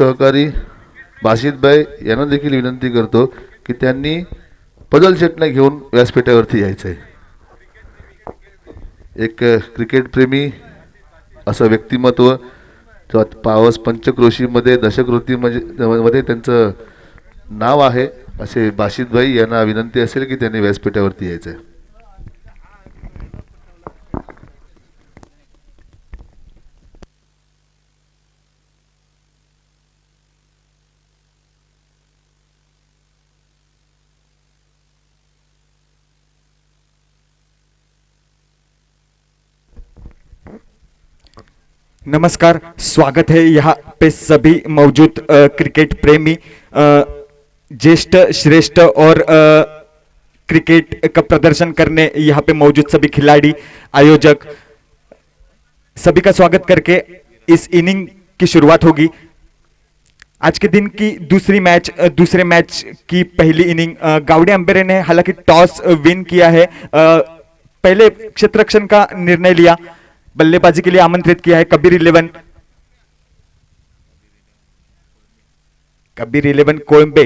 सहकारी भाई यांना देखील विनंती करतो की त्यांनी पदल चटण्या घेऊन व्यासपीठावरती यायचं आहे. एक क्रिकेट प्रेमी असं व्यक्तिमत्व पावस पंचक्रोशीमध्ये दशकृतीमध्ये त्यांचं नाव आहे. असे भाई यांना विनंती असेल की त्यांनी व्यासपीठावरती यायचं आहे. नमस्कार, स्वागत है यहाँ पे सभी मौजूद क्रिकेट प्रेमी, ज्येष्ठ, श्रेष्ठ और क्रिकेट का प्रदर्शन करने यहाँ पे मौजूद सभी खिलाड़ी, आयोजक, सभी का स्वागत करके इस इनिंग की शुरुआत होगी. आज के दिन की दूसरे मैच की पहली इनिंग गावड़े अंबेरे ने हालांकि टॉस विन किया है. पहले क्षेत्ररक्षण का निर्णय लिया, बल्लेबाजी के लिए आमंत्रित किया है कबीर 11 कोलंबे.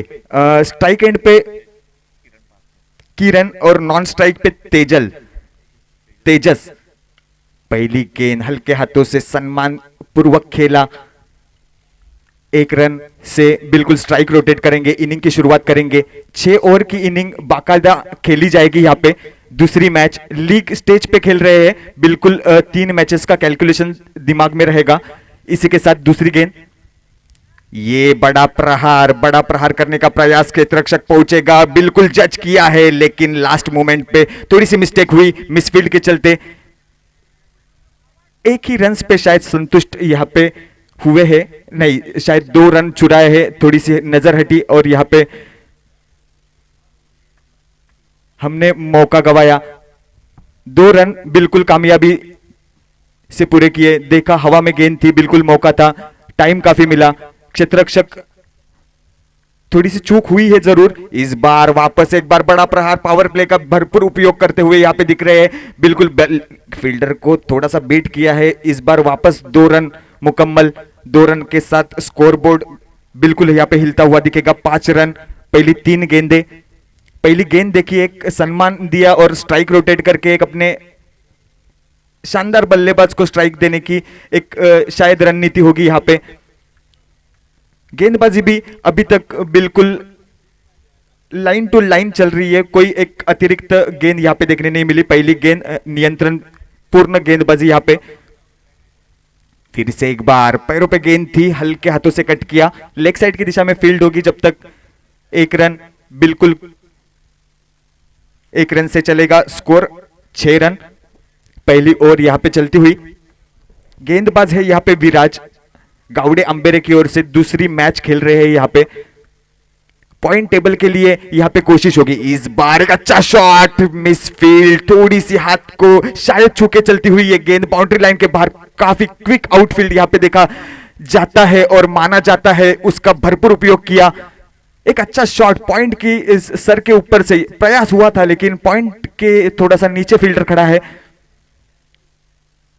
स्ट्राइक एंड पे किरण और नॉन स्ट्राइक पे तेजस. पहली गेंद हल्के हाथों से सम्मान पूर्वक खेला, 1 रन से बिल्कुल स्ट्राइक रोटेट करेंगे, इनिंग की शुरुआत करेंगे. 6 ओवर की इनिंग बाकायदा खेली जाएगी. यहाँ पे दूसरी मैच लीग स्टेज पे खेल रहे हैं, बिल्कुल 3 मैचेस का कैलकुलेशन दिमाग में रहेगा. इसी के साथ दूसरी गेंद, ये बड़ा प्रहार करने का प्रयास, क्षेत्ररक्षक पहुंचेगा, बिल्कुल जज किया है लेकिन लास्ट मोमेंट पे थोड़ी सी मिस्टेक हुई, मिसफील्ड के चलते. एक ही रन पे शायद संतुष्ट यहाँ पे हुए हैं, नहीं शायद 2 रन चुराए हैं, थोड़ी सी नजर हटी और यहाँ पे हमने मौका गवाया. 2 रन बिल्कुल कामयाबी से पूरे किए. देखा हवा में गेंद थी, बिल्कुल मौका था, टाइम काफी मिला. क्षेत्ररक्षक थोड़ी सी चूक हुई है जरूर. इस बार वापस एक बार बड़ा प्रहार, पावर प्ले का भरपूर उपयोग करते हुए यहाँ पे दिख रहे हैं. बिल्कुल फील्डर को थोड़ा सा बीट किया है. इस बार वापस 2 रन मुकम्मल. 2 रन के साथ स्कोरबोर्ड बिल्कुल यहाँ पे हिलता हुआ दिखेगा. 5 रन. पहली गेंद देखिए, एक सम्मान दिया और स्ट्राइक रोटेट करके एक अपने शानदार बल्लेबाज को स्ट्राइक देने की एक शायद रणनीति होगी यहाँ पे. गेंदबाजी भी अभी तक बिल्कुल लाइन टू लाइन चल रही है, कोई एक अतिरिक्त गेंद यहाँ पे देखने नहीं मिली. पहली गेंद नियंत्रण पूर्ण गेंदबाजी यहाँ पे. फिर से एक बार पैरों पे गेंद थी, हल्के हाथों से कट किया. लेग साइड की दिशा में फील्ड होगी जब तक. 1 रन, बिल्कुल 1 रन से चलेगा. Score 6 run. पहली ओवर यहां पे चलती हुई. गेंदबाज है यहां पे विराज, गावड़े अंबेरे की ओर से दूसरी मैच खेल रहे हैं. यहां पे पॉइंट टेबल के लिए यहां पे कोशिश होगी. इस बार एक अच्छा शॉट, मिस फील्ड, थोड़ी सी हाथ को शायद छू के चलती हुई ये गेंद बाउंड्री लाइन के बाहर. काफी क्विक आउटफील्ड यहां पे देखा जाता है और माना जाता है, उसका भरपूर उपयोग किया. एक अच्छा शॉट, पॉइंट की इस सर के ऊपर से प्रयास हुआ था लेकिन पॉइंट के थोड़ा सा नीचे फील्डर खड़ा है.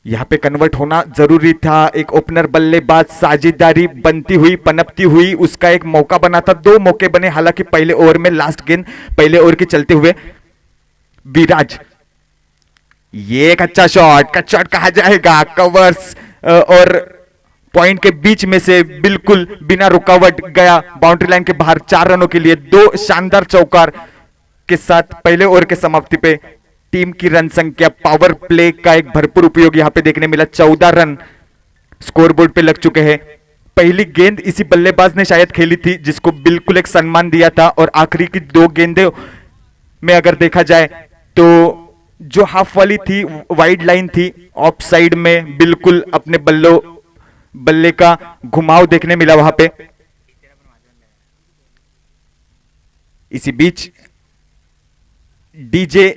यहां पे कन्वर्ट होना जरूरी था. एक ओपनर बल्लेबाज, साझेदारी बनती हुई, पनपती हुई, उसका एक मौका बना था. 2 मौके बने हालांकि पहले ओवर में. लास्ट गेंद पहले ओवर के चलते हुए विराज. ये एक अच्छा शॉट, कट शॉट कहा जाएगा. कवर्स और पॉइंट के बीच में से बिल्कुल बिना रुकावट गया बाउंड्री लाइन के बाहर. 4 रनों के लिए 2 शानदार चौकार के साथ पहले ओवर के समाप्ति पे टीम की रन संख्या, पावर प्ले का एक भरपूर उपयोग यहां पे देखने मिला. 14 रन स्कोरबोर्ड पे लग चुके हैं. पहली गेंद इसी बल्लेबाज ने शायद खेली थी जिसको बिल्कुल एक सम्मान दिया था. और आखिरी की 2 गेंदें में अगर देखा जाए तो जो हाफ वाली थी वाइड लाइन थी, ऑफ साइड में बिल्कुल अपने बल्ले का घुमाव देखने मिला वहां पे. इसी बीच डीजे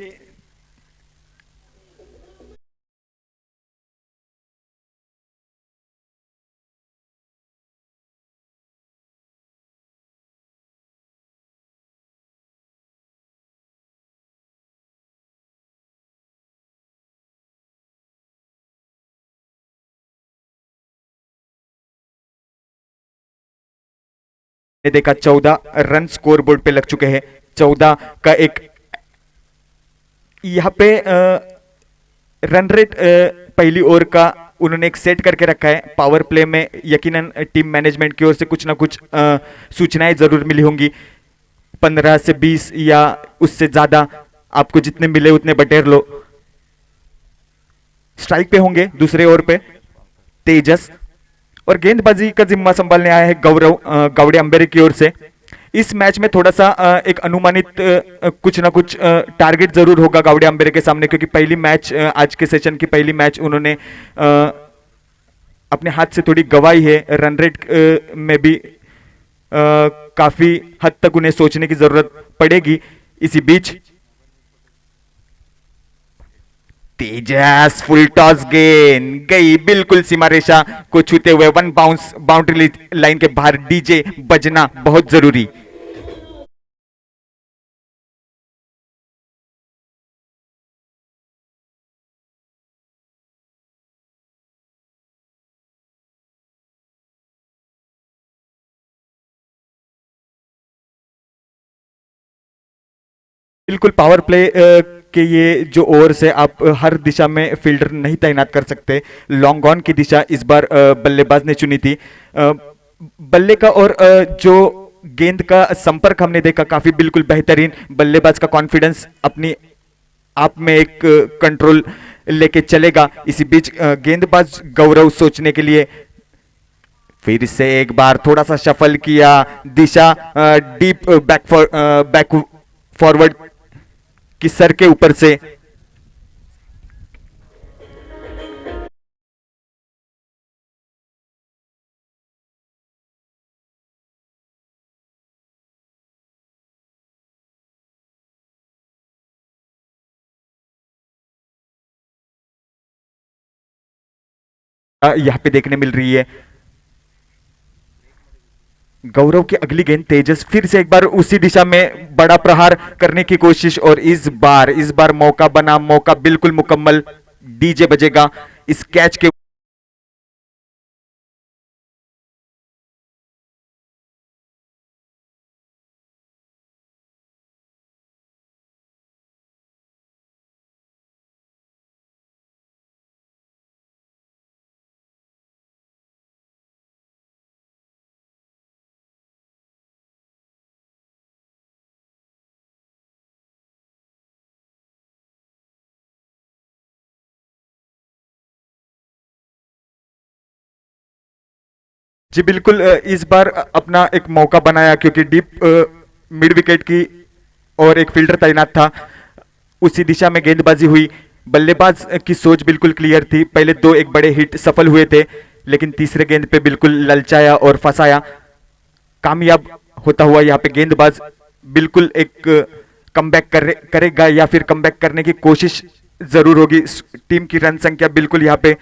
देखा 14 रन स्कोर बोर्ड पे लग चुके हैं। 14 का एक यहाँ पे रन रेट पहली ओवर का उन्होंने एक सेट करके रखा है। पावर प्ले में यकीनन टीम मैनेजमेंट की ओर से कुछ ना कुछ सूचनाएं जरूर मिली होंगी। 15 से 20 या उससे ज्यादा आपको जितने मिले उतने बटेर लो। स्ट्राइक पे होंगे दूसरे ओवर पे तेजस, और गेंदबाजी का जिम्मा संभालने आया है गौरव गावड़े अंबेरे की ओर से। इस मैच में थोड़ा सा एक अनुमानित कुछ ना कुछ टारगेट जरूर होगा गावड़े अंबेरे के सामने, क्योंकि पहली मैच आज के सेशन की पहली मैच उन्होंने अपने हाथ से थोड़ी गवाई है। रन रेट में भी काफी हद तक उन्हें सोचने की जरूरत पड़ेगी। इसी बीच तेजस फुल टॉस गेंद गई बिल्कुल सीमा रेखा को छूते हुए, वन बाउंस बाउंड्री लाइन के बाहर। डीजे बजना बहुत जरूरी। बिल्कुल पावर प्ले के ये जो ओवर से आप हर दिशा में फील्डर नहीं तैनात कर सकते। लॉन्ग ऑन की दिशा इस बार बल्लेबाज ने चुनी थी। बल्ले का और जो गेंद का संपर्क हमने देखा काफी बिल्कुल बेहतरीन। बल्लेबाज का कॉन्फिडेंस अपनी आप में एक कंट्रोल लेके चलेगा। इसी बीच गेंदबाज गौरव सोचने के लिए फिर से एक बार थोड़ा सा शफल किया। दिशा डीप बैक फॉरवर्ड कि सर के ऊपर से। यहां पे देखने मिल रही है गौरव की अगली गेंद। तेजस फिर से एक बार उसी दिशा में बड़ा प्रहार करने की कोशिश, और इस बार मौका बना, मौका बिल्कुल मुकम्मल। डीजे बजेगा इस कैच के। जी बिल्कुल इस बार अपना एक मौका बनाया, क्योंकि डीप मिड विकेट की और एक फील्डर तैनात था। उसी दिशा में गेंदबाजी हुई। बल्लेबाज की सोच बिल्कुल क्लियर थी। पहले दो एक बड़े हिट सफल हुए थे, लेकिन तीसरे गेंद पे बिल्कुल ललचाया और फंसाया। कामयाब होता हुआ यहाँ पे गेंदबाज बिल्कुल एक कमबैक करेगा, या फिर कमबैक करने की कोशिश जरूर होगी। टीम की रन संख्या बिल्कुल यहाँ पे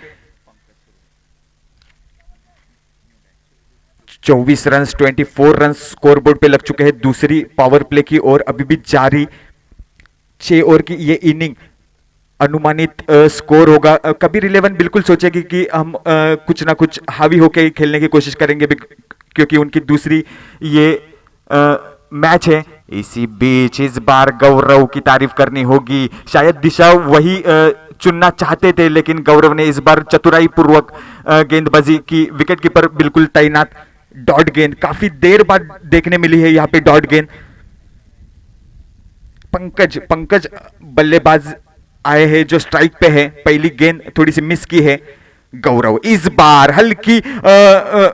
24 रन 24 रन स्कोरबोर्ड पे लग चुके हैं। दूसरी पावर प्ले की ओर अभी भी जारी। 6 ओवर की ये इनिंग अनुमानित स्कोर होगा। कबीर 11 बिल्कुल सोचेगी कि हम कुछ ना कुछ हावी होके खेलने की कोशिश करेंगे, क्योंकि उनकी दूसरी ये मैच है। इसी बीच इस बार गौरव की तारीफ करनी होगी। शायद दिशा वही चुनना चाहते थे, लेकिन गौरव ने इस बार चतुराई पूर्वक गेंदबाजी की। विकेट कीपर बिल्कुल तैनात। डॉट गेंद काफी देर बाद देखने मिली है यहाँ पे डॉट गेंद। पंकज बल्लेबाज आए हैं जो स्ट्राइक पे है। पहली गेंद थोड़ी सी मिस की है। गौरव इस बार हल्की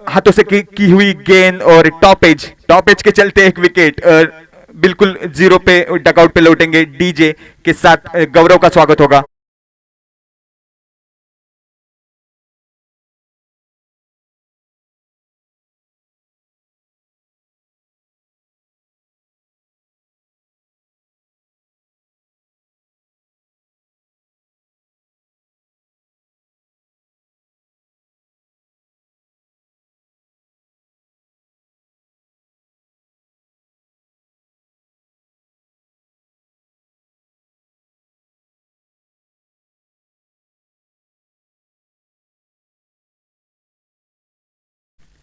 हाथों से की हुई गेंद और टॉप एज के चलते एक विकेट। बिल्कुल जीरो पे डकआउट पे लौटेंगे। डीजे के साथ गौरव का स्वागत होगा।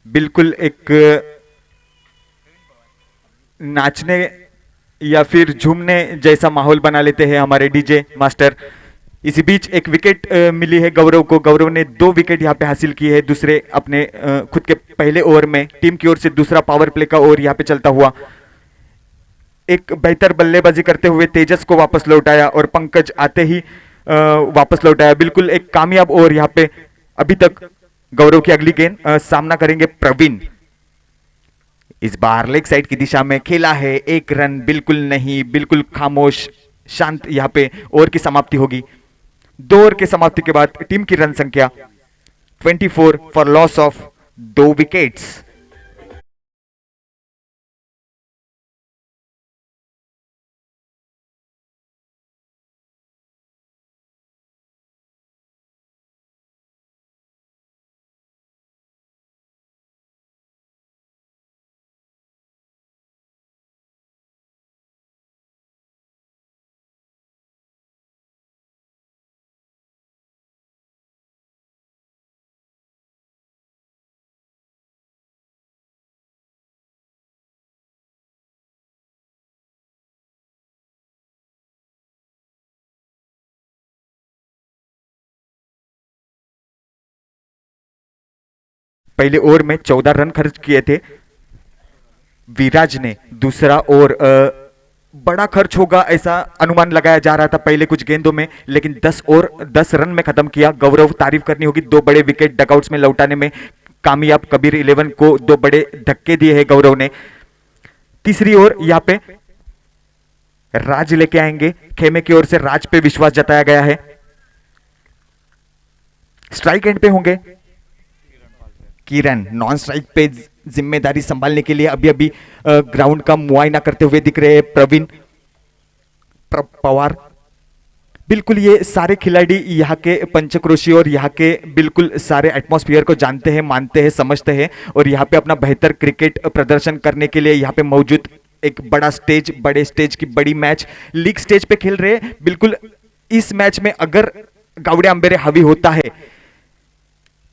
बिल्कुल एक नाचने या फिर झूमने जैसा माहौल बना लेते हैं हमारे डीजे मास्टर। इसी बीच एक विकेट मिली है गौरव को। गौरव ने 2 विकेट यहाँ पे हासिल की है दूसरे अपने खुद के पहले ओवर में। टीम की ओर से दूसरा पावर प्ले का ओवर यहाँ पे चलता हुआ। एक बेहतर बल्लेबाजी करते हुए तेजस को वापस लौटाया और पंकज आते ही वापस लौटाया। बिल्कुल एक कामयाब ओवर यहाँ पे। अभी तक गौरव की अगली गेंद सामना करेंगे प्रवीण। इस बार लेग साइड की दिशा में खेला है, 1 रन, बिल्कुल नहीं, बिल्कुल खामोश शांत यहाँ पे ओवर की समाप्ति होगी। 2 ओवर की समाप्ति के बाद टीम की रन संख्या 24 फॉर लॉस ऑफ 2 विकेट्स। पहले ओवर में 14 रन खर्च किए थे विराज ने। दूसरा ओवर बड़ा खर्च होगा ऐसा अनुमान लगाया जा रहा था पहले कुछ गेंदों में, लेकिन 10 ओवर 10 रन में खत्म किया। गौरव तारीफ करनी होगी, 2 बड़े विकेट डगआउट्स में लौटाने में कामयाब। कबीर 11 को 2 बड़े धक्के दिए हैं गौरव ने। तीसरी ओवर यहाँ पे राज लेके आएंगे। खेमे की ओर से राज पे विश्वास जताया गया है। स्ट्राइक एंड पे होंगे किरण। नॉन स्ट्राइक पे जिम्मेदारी संभालने के लिए अभी अभी ग्राउंड का मुआयना करते हुए दिख रहे हैं प्रवीण पवार। बिल्कुल ये सारे खिलाड़ी यहाँ के पंचक्रोशी और यहाँ के बिल्कुल सारे एटमॉस्फेयर को जानते हैं, मानते हैं, समझते हैं और यहाँ पे अपना बेहतर क्रिकेट प्रदर्शन करने के लिए यहाँ पे मौजूद। एक बड़ा स्टेज, बड़े स्टेज की बड़ी मैच लीग स्टेज पे खेल रहे हैं। बिल्कुल इस मैच में अगर गावड़े अंबेरे हावी होता है।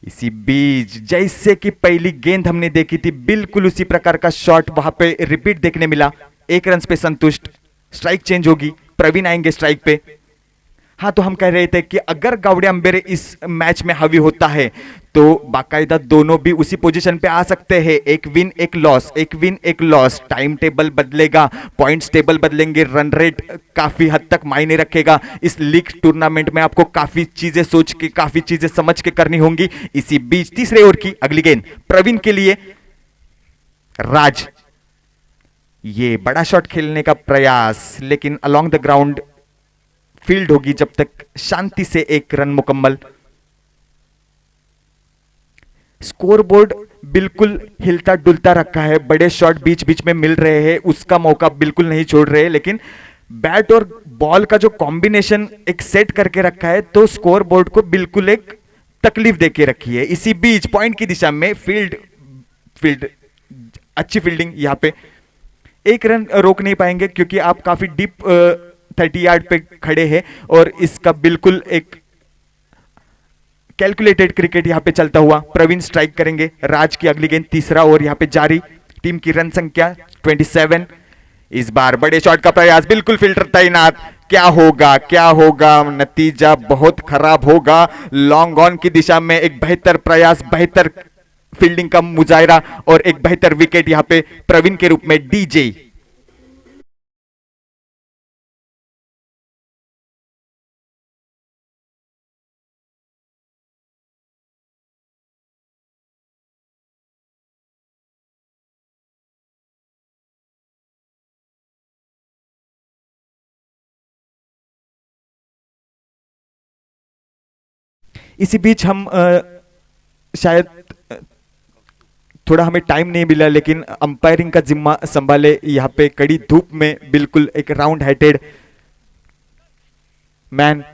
इसी बीच जैसे कि पहली गेंद हमने देखी थी, बिल्कुल उसी प्रकार का शॉट वहां पे रिपीट देखने मिला। 1 रन पे संतुष्ट। स्ट्राइक चेंज होगी, प्रवीण आएंगे स्ट्राइक पे। हाँ, तो हम कह रहे थे कि अगर गावड़े अंबेरे इस मैच में हावी होता है तो बाकायदा दोनों भी उसी पोजीशन पे आ सकते हैं। 1 win 1 loss, 1 win 1 loss. Time table बदलेगा, पॉइंट्स टेबल बदलेंगे, रन रेट काफी हद तक मायने रखेगा। इस लीग टूर्नामेंट में आपको काफी चीजें सोच के, काफी चीजें समझ के करनी होंगी। इसी बीच तीसरे ओवर की अगली गेंद प्रवीण के लिए। राज, ये बड़ा शॉट खेलने का प्रयास, लेकिन अलोंग द ग्राउंड फील्ड होगी जब तक शांति से 1 रन मुकम्मल। स्कोरबोर्ड बिल्कुल हिलता डुलता रखा है। बड़े शॉट बीच बीच में मिल रहे हैं, उसका मौका बिल्कुल नहीं छोड़ रहे, लेकिन बैट और बॉल का जो कॉम्बिनेशन एक सेट करके रखा है तो स्कोरबोर्ड को बिल्कुल एक तकलीफ देके रखी है। इसी बीच पॉइंट की दिशा में फील्ड अच्छी फील्डिंग। यहां पे 1 रन रोक नहीं पाएंगे क्योंकि आप काफी डीप 30 यार्ड पे खड़े हैं और इसका बिल्कुल एक कैलकुलेटेड क्रिकेट यहां पे चलता हुआ। प्रवीण स्ट्राइक करेंगे। राज की अगली गेंद, तीसरा ओवर यहां पे जारी। टीम की रन संख्या 27। इस बार बड़े शॉट का प्रयास, बिल्कुल फिल्टर तैनात। क्या होगा, क्या होगा? नतीजा बहुत खराब होगा। लॉन्ग ऑन की दिशा में एक बेहतर प्रयास, बेहतर फील्डिंग का मुजाहिरा और एक बेहतर विकेट यहां पे प्रवीण के रूप में। डीजे इसी बीच हम शायद थोड़ा हमें टाइम नहीं मिला, लेकिन अंपायरिंग का जिम्मा संभाले यहाँ पे कड़ी धूप में बिल्कुल एक round headed man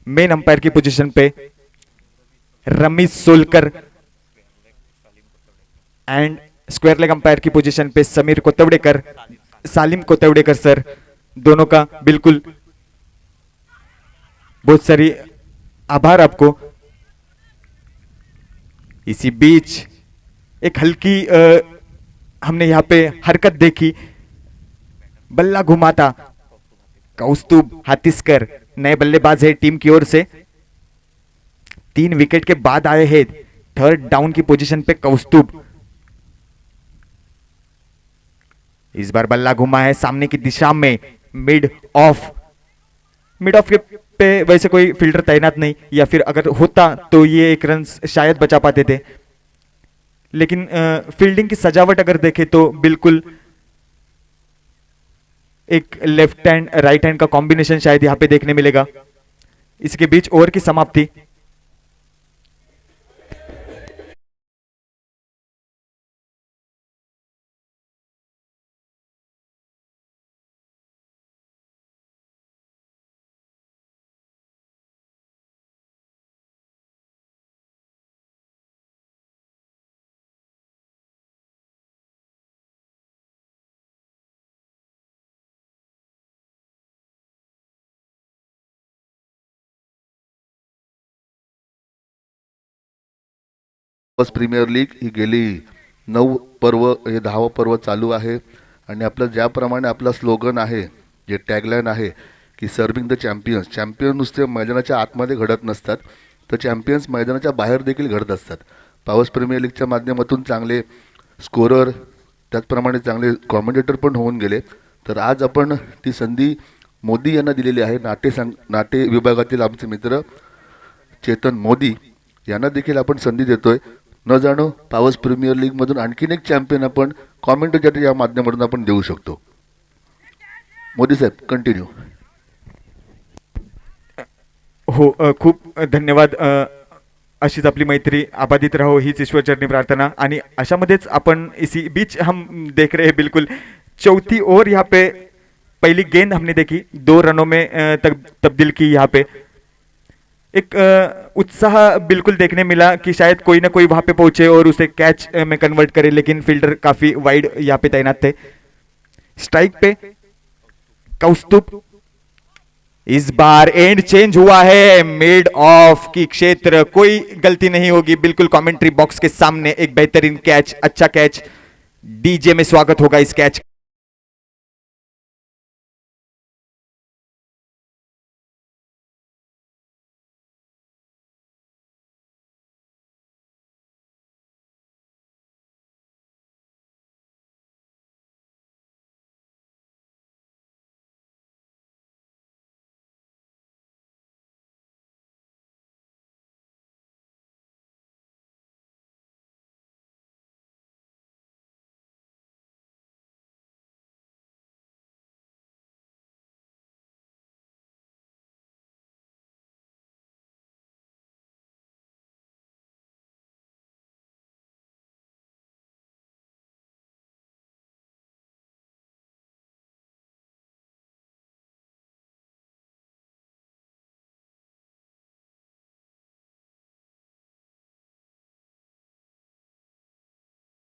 main umpire की पोजीशन पे Ramish Solkar and square leg umpire की पोजीशन पे समीर कोतवड़ेकर, सालिम कोतवड़ेकर सर, दोनों का बिल्कुल बहुत सारी आभार आपको। इसी बीच एक हल्की हमने यहाँ पे हरकत देखी बल्ला घुमाता कौस्तुभ हातिस्कर नए बल्लेबाज है टीम की ओर से। 3 विकेट के बाद आए हैं, थर्ड डाउन की पोजीशन पे कौस्तुभ। इस बार बल्ला घुमा है सामने की दिशा में, मिड ऑफ के पे वैसे कोई फील्डर तैनात नहीं, या फिर अगर होता तो ये एक रन शायद बचा पाते थे, लेकिन फील्डिंग की सजावट अगर देखें तो बिल्कुल एक लेफ्ट हैंड राइट हैंड का कॉम्बिनेशन शायद यहां पे देखने मिलेगा। इसके बीच ओवर की समाप्ति। बस प्रीमियर लीग ही गेली 9 पर्व, हे 10वं पर्व चालू आहे आणि आपलं ज्याप्रमाणे आपला स्लोगन आहे, जे टॅगलाईन आहे की सर्विंग द चॅम्पियन्स, चॅम्पियन नुसते मैदानाच्या आतमध्ये घडत नसतात, तर चॅम्पियन्स मैदानाच्या बाहेर देखील घडत असतात। पावस प्रीमियर लीगच्या माध्यमातून चांगले स्कोरर, त्याचप्रमाणे चांगले कॉमेंटेटर पण होऊन गेले। तर आज आपण ती संधी मोदी यांना दिलेली आहे। नाटे विभागातील आमचे मित्र चेतन मोदी यांना देखील आपण संधी देतोय। न जाणो पावस प्रीमियर लीग मधून आणखीन एक चॅम्पियन आपण कॉमेंटेटर या माध्यमातून आपण देऊ शकतो। मोदी साहेब कंटिन्यू। हो, खूप धन्यवाद। अशीच आपली मैत्री अबाधित रहो, हीच ईश्वर चरणी प्रार्थना। आणि अशामध्येच आपण इसी बीच हम देख रहे हैं बिल्कुल चौथी ओवर यहाँ पे पहली गेंद हमने देखी, 2 रनों में तब्दील की। यहाँ पे एक उत्साह बिल्कुल देखने मिला कि शायद कोई ना कोई वहां पे पहुंचे और उसे कैच में कन्वर्ट करे, लेकिन फील्डर काफी वाइड यहाँ पे तैनात थे। स्ट्राइक पे कौस्तुभ। इस बार एंड चेंज हुआ है, मिड ऑफ की क्षेत्र, कोई गलती नहीं होगी। बिल्कुल कमेंट्री बॉक्स के सामने एक बेहतरीन कैच, अच्छा कैच। डीजे में स्वागत होगा इस कैच।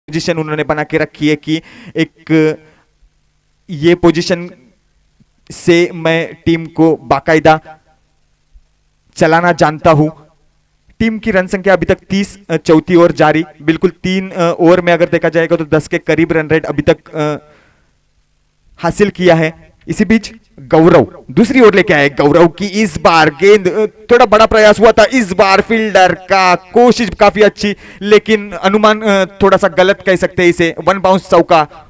पोजीशन उन्होंने बना के रखी है कि एक ये पोजीशन से मैं टीम को बाकायदा चलाना जानता हूं। टीम की रन संख्या अभी तक 30, चौथी ओवर जारी। बिल्कुल 3 ओवर में अगर देखा जाएगा तो 10 के करीब रन रेट अभी तक हासिल किया है। इसी बीच गौरव दूसरी ओर लेके आए। गौरव की इस बार गेंद, थोड़ा बड़ा प्रयास हुआ था इस बार, फील्डर का कोशिश काफी अच्छी, लेकिन अनुमान थोड़ा सा गलत कह सकते हैं इसे। 1 बाउंस चौका।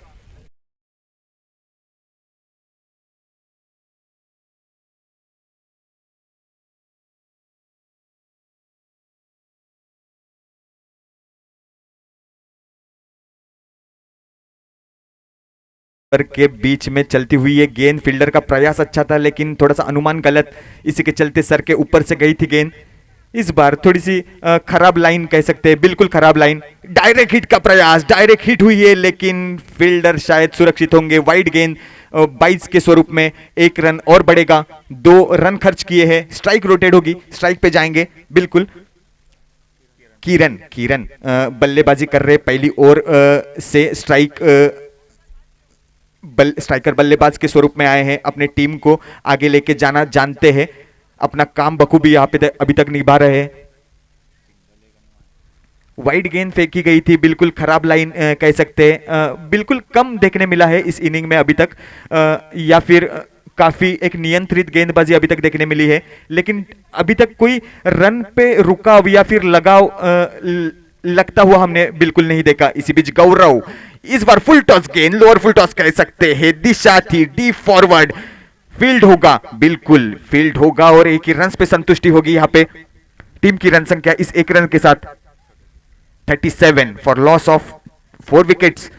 के बीच में चलती हुई ये गेंद, फील्डर का प्रयास अच्छा था लेकिन थोड़ा सा अनुमान गलत, इसी के चलते सर के ऊपर से गई थी गेंद। इस बार थोड़ी सी खराब लाइन कह सकते हैं, बिल्कुल खराब लाइन। डायरेक्ट हिट का प्रयास, डायरेक्ट हिट हुई है लेकिन फील्डर शायद सुरक्षित होंगे। वाइड गेंद 22 के स्वरूप में 1 रन और बढ़ेगा। 2 रन खर्च किए हैं। स्ट्राइक रोटेट होगी, स्ट्राइक पे जाएंगे बिल्कुल। किरण बल्लेबाजी कर रहे, पहली ओवर से स्ट्राइकर बल्लेबाज के स्वरूप में आए हैं। अपने टीम को आगे लेके जाना जानते हैं, अपना काम बखूबी यहाँ पे अभी तक निभा रहे हैं। वाइड गेंद फेंकी गई थी, बिल्कुल खराब लाइन कह सकते हैं। बिल्कुल कम देखने मिला है इस इनिंग में अभी तक, या फिर काफी एक नियंत्रित गेंदबाजी अभी तक देखने मिली है, लेकिन अभी तक कोई रन पे रुकाव या फिर लगाव लगता हुआ हमने बिल्कुल नहीं देखा। इसी बीच गौरव इस बार फुल टॉस गेंद, लोअर फुल टॉस कह सकते हैं, दिशा थी डीप फॉरवर्ड, फील्ड होगा, बिल्कुल फील्ड होगा और एक ही रन पे संतुष्टि होगी। यहाँ पे टीम की रन संख्या इस एक रन के साथ 37 फॉर लॉस ऑफ 4 विकेट्स।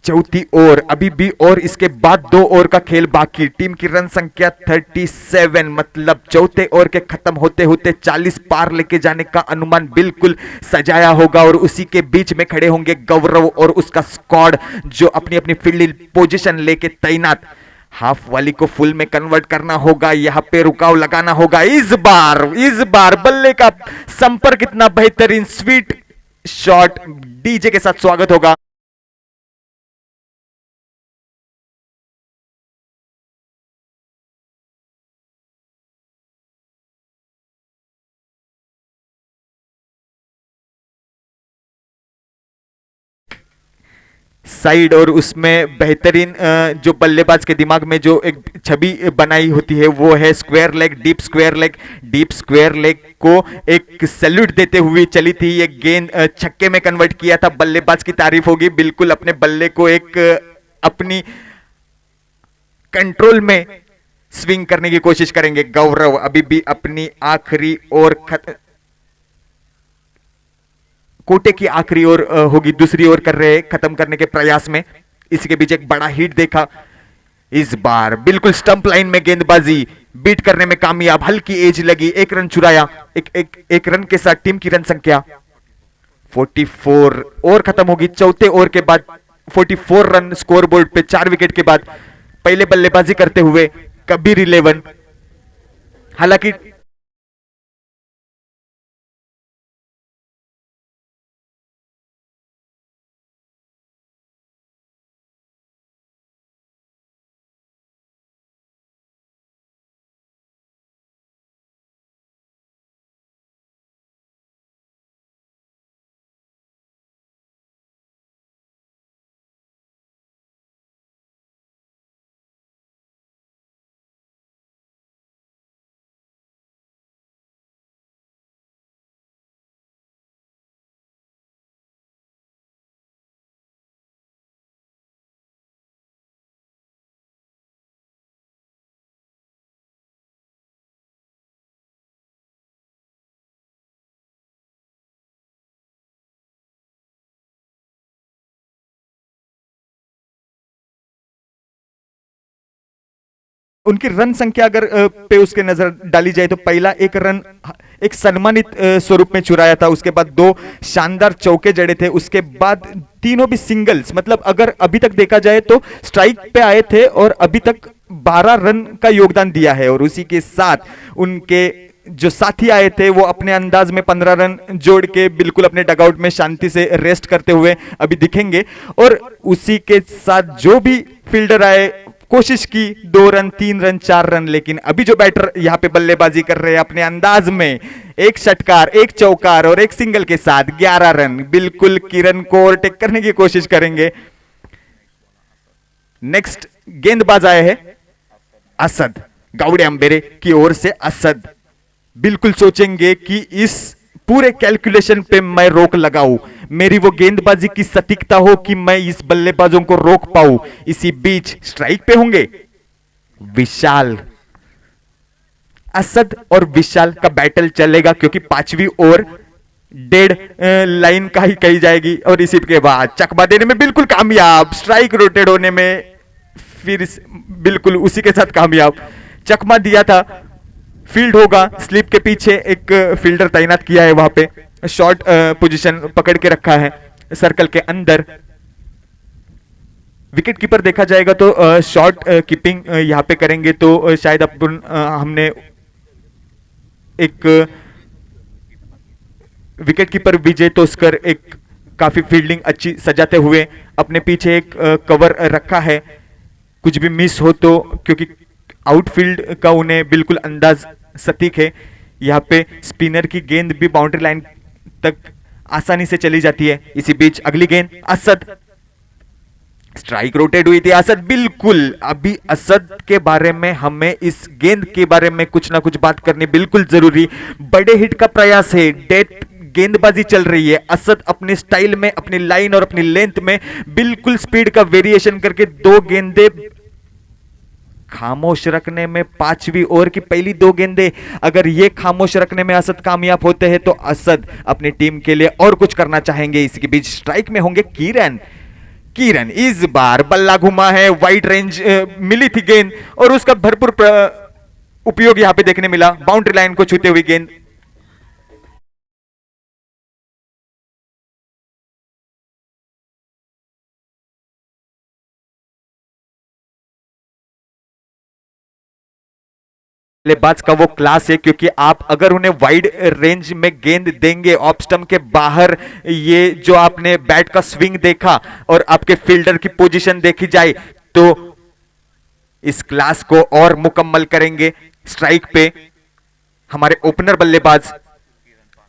चौथी ओवर अभी भी और इसके बाद 2 ओवर का खेल बाकी। टीम की रन संख्या 37, मतलब चौथे ओवर के खत्म होते होते 40 पार लेके जाने का अनुमान बिल्कुल सजाया होगा और उसी के बीच में खड़े होंगे गौरव और उसका स्क्वाड जो अपनी अपनी फील्डिंग पोजीशन लेके तैनात। हाफ वाली को फुल में कन्वर्ट करना होगा, यहां पे रुकाव लगाना होगा। इस बार बल्ले का संपर्क इतना बेहतरीन, स्वीट शॉट डीजे के साथ स्वागत होगा। साइड और उसमें बेहतरीन जो बल्लेबाज के दिमाग में जो एक छवि बनाई होती है वो है square leg, deep square leg. Deep square leg को एक सैल्यूट देते हुए चली थी ये गेंद, छक्के में कन्वर्ट किया था। बल्लेबाज की तारीफ होगी, बिल्कुल अपने बल्ले को एक अपनी कंट्रोल में स्विंग करने की कोशिश करेंगे गौरव। अभी भी अपनी आखिरी और कोटे की आखिरी ओवर होगी, दूसरी ओवर कर रहे हैं खत्म करने के प्रयास में। इसी के बीच एक बड़ा हिट देखा, इस बार बिल्कुल स्टंप लाइन में गेंदबाजी बीट करने में कामयाब, हल्की एज लगी, एक रन चुराया। एक रन के साथ टीम की रन संख्या 44। ओवर खत्म होगी चौथे ओवर के बाद 44 रन स्कोरबोर्ड पे 4 विकेट के बाद। पहले बल्लेबाजी करते हुए कबीर 11, हालांकि उनकी रन संख्या अगर पे उसके नजर डाली जाए तो पहला एक रन एक सम्मानित स्वरूप में चुराया था, उसके बाद 2 शानदार चौके जड़े थे, उसके बाद तीनों भी सिंगल्स, मतलब अगर अभी तक देखा जाए तो स्ट्राइक पे आए थे और अभी तक 12 रन का योगदान दिया है। और उसी के साथ उनके जो साथी आए थे वो अपने अंदाज में 15 रन जोड़ के बिल्कुल अपने डगआउट में शांति से रेस्ट करते हुए अभी दिखेंगे। और उसी के साथ जो भी फील्डर आए कोशिश की 2 रन 3 रन 4 रन, लेकिन अभी जो बैटर यहां पे बल्लेबाजी कर रहे हैं अपने अंदाज में, एक षटकार, एक चौकार और एक सिंगल के साथ 11 रन, बिल्कुल किरण को ओवरटेक करने की कोशिश करेंगे। नेक्स्ट गेंदबाज आए हैं असद, गावड़े अंबेरे की ओर से असद बिल्कुल सोचेंगे कि इस पूरे कैलकुलेशन पे मैं रोक लगाऊं, मेरी वो गेंदबाजी की सटीकता हो कि मैं इस बल्लेबाजों को रोक पाऊं। इसी बीच स्ट्राइक पे होंगे विशाल, असद और विशाल का बैटल चलेगा क्योंकि 5वीं ओवर 1.5 लाइन का ही कही जाएगी। और इसी के बाद चकमा देने में बिल्कुल कामयाब, स्ट्राइक रोटेट होने में फिर बिल्कुल उसी के साथ कामयाब, चकमा दिया था। फील्ड होगा, स्लिप के पीछे एक फील्डर तैनात किया है, वहां पे शॉर्ट पोजीशन पकड़ के रखा है सर्कल के अंदर। विकेट कीपर देखा जाएगा तो शॉर्ट कीपिंग यहां पे करेंगे तो शायद अपन हमने एक विकेट कीपर विजय तोस्कर एक काफी फील्डिंग अच्छी सजाते हुए अपने पीछे एक कवर रखा है, कुछ भी मिस हो तो, क्योंकि आउटफील्ड का उन्हें बिल्कुल अंदाज सटीक है। यहाँ पे स्पिनर की गेंद भी बाउंड्री लाइन तक आसानी से चली जाती है। इसी बीच अगली गेंद असद, स्ट्राइक रोटेट हुई थी। असद बिल्कुल, अभी असद के बारे में हमें इस गेंद के बारे में कुछ ना कुछ बात करनी बिल्कुल जरूरी। बड़े हिट का प्रयास है, डेथ गेंदबाजी चल रही है। असद अपने स्टाइल में, अपनी लाइन और अपनी लेंथ में बिल्कुल स्पीड का वेरिएशन करके दो गेंदे खामोश रखने में, पांचवी ओवर की पहली दो गेंदे अगर ये खामोश रखने में असद कामयाब होते हैं तो असद अपनी टीम के लिए और कुछ करना चाहेंगे। इसके बीच स्ट्राइक में होंगे किरण। किरण इस बार बल्ला घुमा है, वाइड रेंज मिली थी गेंद और उसका भरपूर उपयोग यहां पे देखने मिला। बाउंड्री लाइन को छूते हुई गेंद। बल्लेबाज का वो क्लास है, क्योंकि आप अगर उन्हें वाइड रेंज में गेंद देंगे ऑफ स्टंप के बाहर, ये जो आपने बैट का स्विंग देखा और आपके फील्डर की पोजीशन देखी जाए तो इस क्लास को और मुकम्मल करेंगे। स्ट्राइक पे हमारे ओपनर बल्लेबाज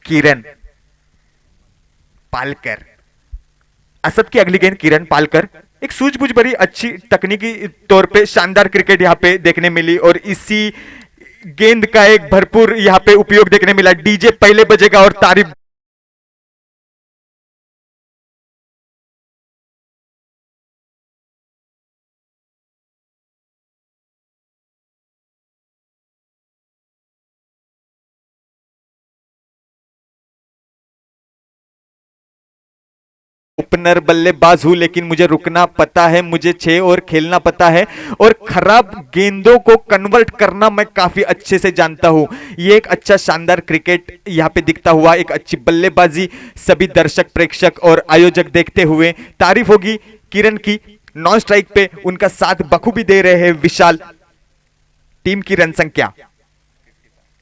किरण पालकर। असद की अगली गेंद किरण पालकर, एक सूझबूझ भरी अच्छी तकनीकी तौर पे शानदार क्रिकेट यहां पे देखने मिली और इसी गेंद का एक भरपूर यहां पे उपयोग देखने मिला। डीजे पहले बजेगा और तारीफ। ओपनर बल्लेबाज हूं, लेकिन मुझे रुकना पता है, मुझे 6 ओवर खेलना पता है और खराब गेंदों को कन्वर्ट करना मैं काफी अच्छे से जानता हूं। ये एक अच्छा शानदार क्रिकेट यहां पे दिखता हुआ, एक अच्छी बल्लेबाजी सभी दर्शक, प्रेक्षक और आयोजक देखते हुए तारीफ होगी किरण की। नॉन स्ट्राइक पे उनका साथ बखूबी दे रहे हैं विशाल। टीम की रन संख्या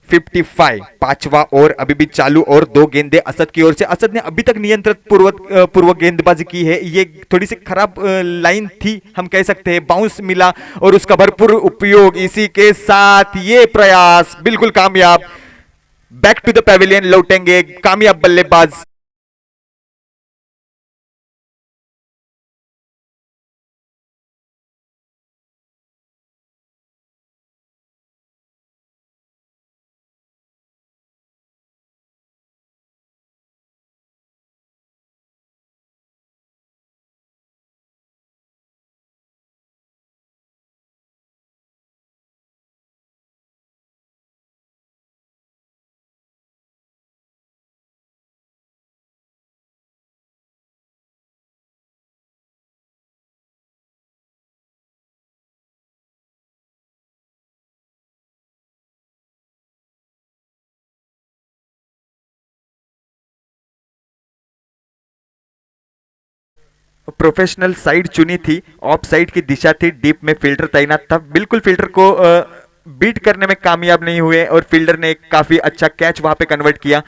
55। पांचवा ओवर अभी भी चालू और दो गेंदे असद की ओर से। असद ने अभी तक नियंत्रित पूर्वक गेंदबाजी की है। ये थोड़ी सी खराब लाइन थी, हम कह सकते हैं। बाउंस मिला और उसका भरपूर उपयोग। इसी के साथ ये प्रयास बिल्कुल कामयाब। बैक टू द पैविलियन लौटेंगे कामयाब बल्लेबाज। प्रोफेशनल साइड चुनी थी, ऑफ साइड की दिशा थी, डीप में फील्डर तैनात था। बिल्कुल फील्डर को बीट करने में कामयाब नहीं हुए और फील्डर ने एक काफी अच्छा कैच वहां पे कन्वर्ट किया।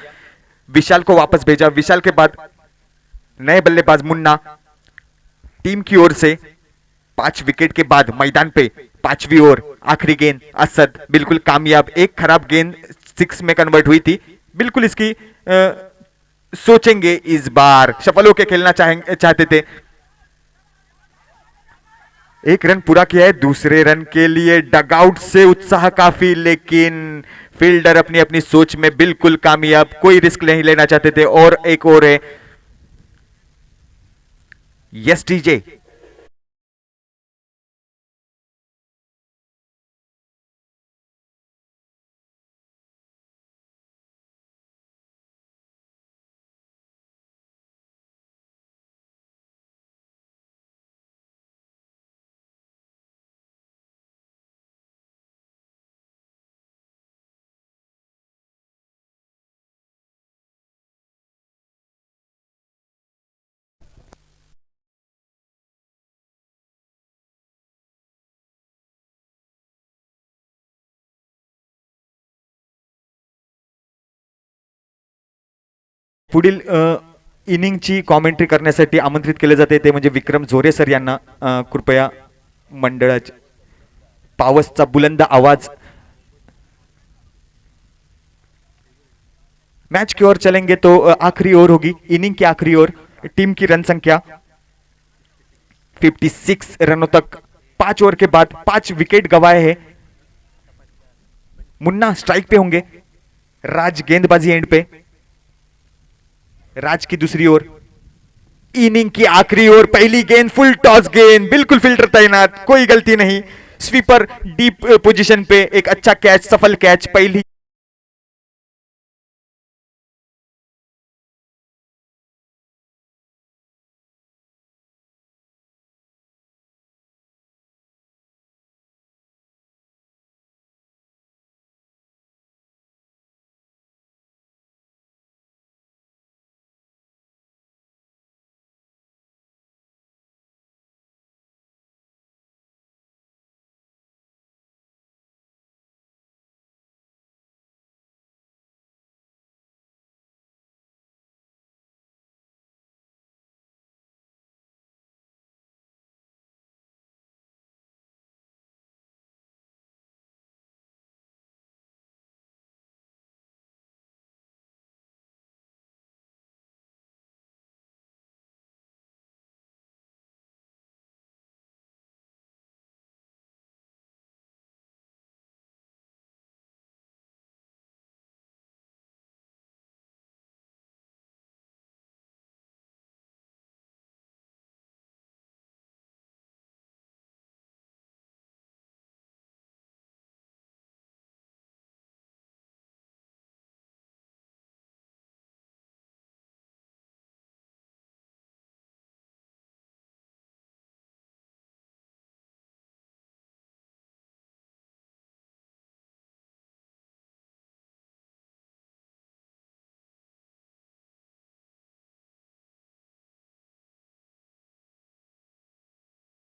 विशाल को वापस भेजा। विशाल के बाद नए बल्लेबाज मुन्ना। टीम की ओर से 5 विकेट के बाद मैदान पे पांचवी ओवर आखिरी गेंद असद बिल्कुल कामयाब। एक खराब गेंद 6 में कन्वर्ट हुई थी। बिल्कुल इसकी सोचेंगे इस बार, सफल होकर खेलना चाहते थे। एक रन पूरा किया है। दूसरे रन के लिए डगआउट से उत्साह काफी, लेकिन फील्डर अपनी अपनी सोच में बिल्कुल कामयाब, कोई रिस्क नहीं लेना चाहते थे। और एक और है। Yes DJ. पुढील इनिंगची कॉमेंट्री करण्यासाठी आमंत्रित केले जाते ते म्हणजे विक्रम झोरे सर यांना कृपया मंडळाचे पावसचा बुलंद आवाज मैच की ओर चलेंगे तो आखिरी ओवर होगी, इनिंग की आखिरी ओवर। टीम की रन संख्या 56 रनों तक 5 ओवर के बाद 5 विकेट गंवाए हैं। मुन्ना स्ट्राइक पे होंगे, राज गेंदबाजी एंड पे। राज की दूसरी ओर, इनिंग की आखिरी ओवर, पहली गेंद फुल टॉस गेंद, बिल्कुल फिल्टर तैनात, कोई गलती नहीं। स्वीपर डीप पोजीशन पे, एक अच्छा कैच, सफल कैच। पहली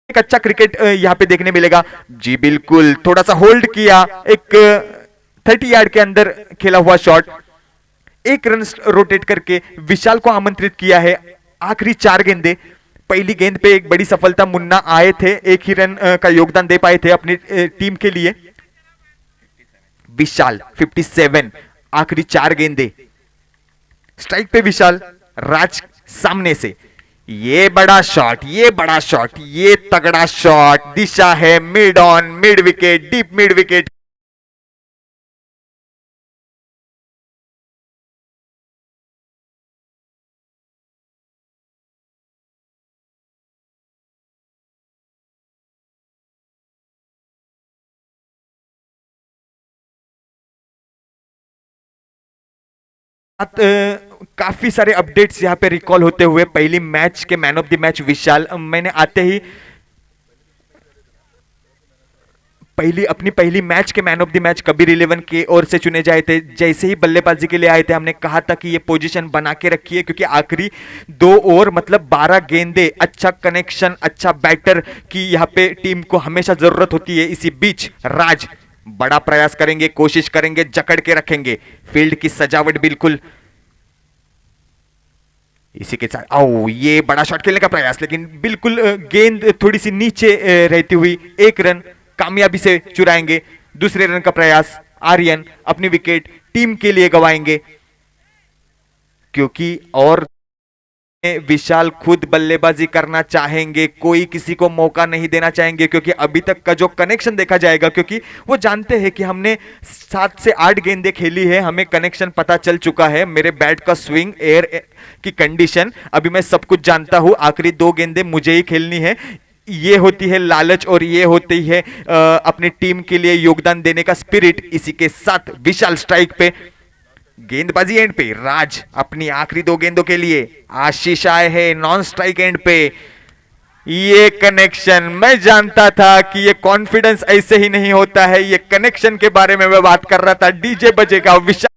एक अच्छा क्रिकेट यहां पे देखने मिलेगा। जी बिल्कुल, थोड़ा सा होल्ड किया, एक 30 यार्ड के अंदर खेला हुआ शॉट, एक रन रोटेट करके विशाल को आमंत्रित किया है। आखिरी 4 गेंदे, पहली गेंद पे एक बड़ी सफलता, मुन्ना आए थे, एक ही रन का योगदान दे पाए थे अपनी टीम के लिए। विशाल 57, आखिरी 4 गेंदे, स्ट्राइक पे विशाल, राज सामने से, ये बड़ा शॉट, ये बड़ा शॉट, ये तगड़ा शॉट, दिशा है mid on, mid wicket, deep mid wicket. काफी सारे अपडेट्स यहाँ पे रिकॉल होते हुए, पहली मैच के मैन ऑफ द मैच विशाल, मैंने आते ही अपनी पहली मैच के man of the match Kabir 11 की ओर से चुने जाए थे। जैसे ही बल्लेबाजी के लिए आए थे, हमने कहा था कि ये पोजीशन बना के रखिए, क्योंकि आखिरी 2 ओवर मतलब 12 गेंदे, अच्छा कनेक्शन, अच्छा बैटर की यहाँ पे टीम को हमेशा जरूरत होती है। इसी बीच राज बड़ा प्रयास करेंगे, कोशिश करेंगे, जकड़ के रखेंगे, फील्ड की सजावट बिल्कुल इसी के साथ। आओ, ये बड़ा शॉट खेलने का प्रयास, लेकिन बिल्कुल गेंद थोड़ी सी नीचे रहती हुई, एक रन कामयाबी से चुराएंगे। दूसरे रन का प्रयास, आर्यन अपनी विकेट टीम के लिए गवाएंगे, क्योंकि और विशाल खुद बल्लेबाजी करना चाहेंगे, कोई किसी को मौका नहीं देना चाहेंगे, क्योंकि अभी तक का जो कनेक्शन देखा जाएगा, क्योंकि वो जानते हैं कि हमने 7 से 8 गेंदें खेली है, हमें कनेक्शन पता चल चुका है, मेरे बैट का स्विंग, एयर की कंडीशन, अभी मैं सब कुछ जानता हूं, आखिरी 2 गेंदें मुझे ही खेलनी है। ये होती है लालच, और ये होती है अपनी टीम के लिए योगदान देने का स्पिरिट। इसी के साथ विशाल स्ट्राइक पे, गेंदबाजी एंड पे, राज अपनी आखिरी 2 गेंदों के लिए, आशीष आए हैं नॉन स्ट्राइक एंड पे। ये कनेक्शन, मैं जानता था कि ये कॉन्फिडेंस ऐसे ही नहीं होता है, ये कनेक्शन के बारे में मैं बात कर रहा था। डीजे बजेगा, विशाल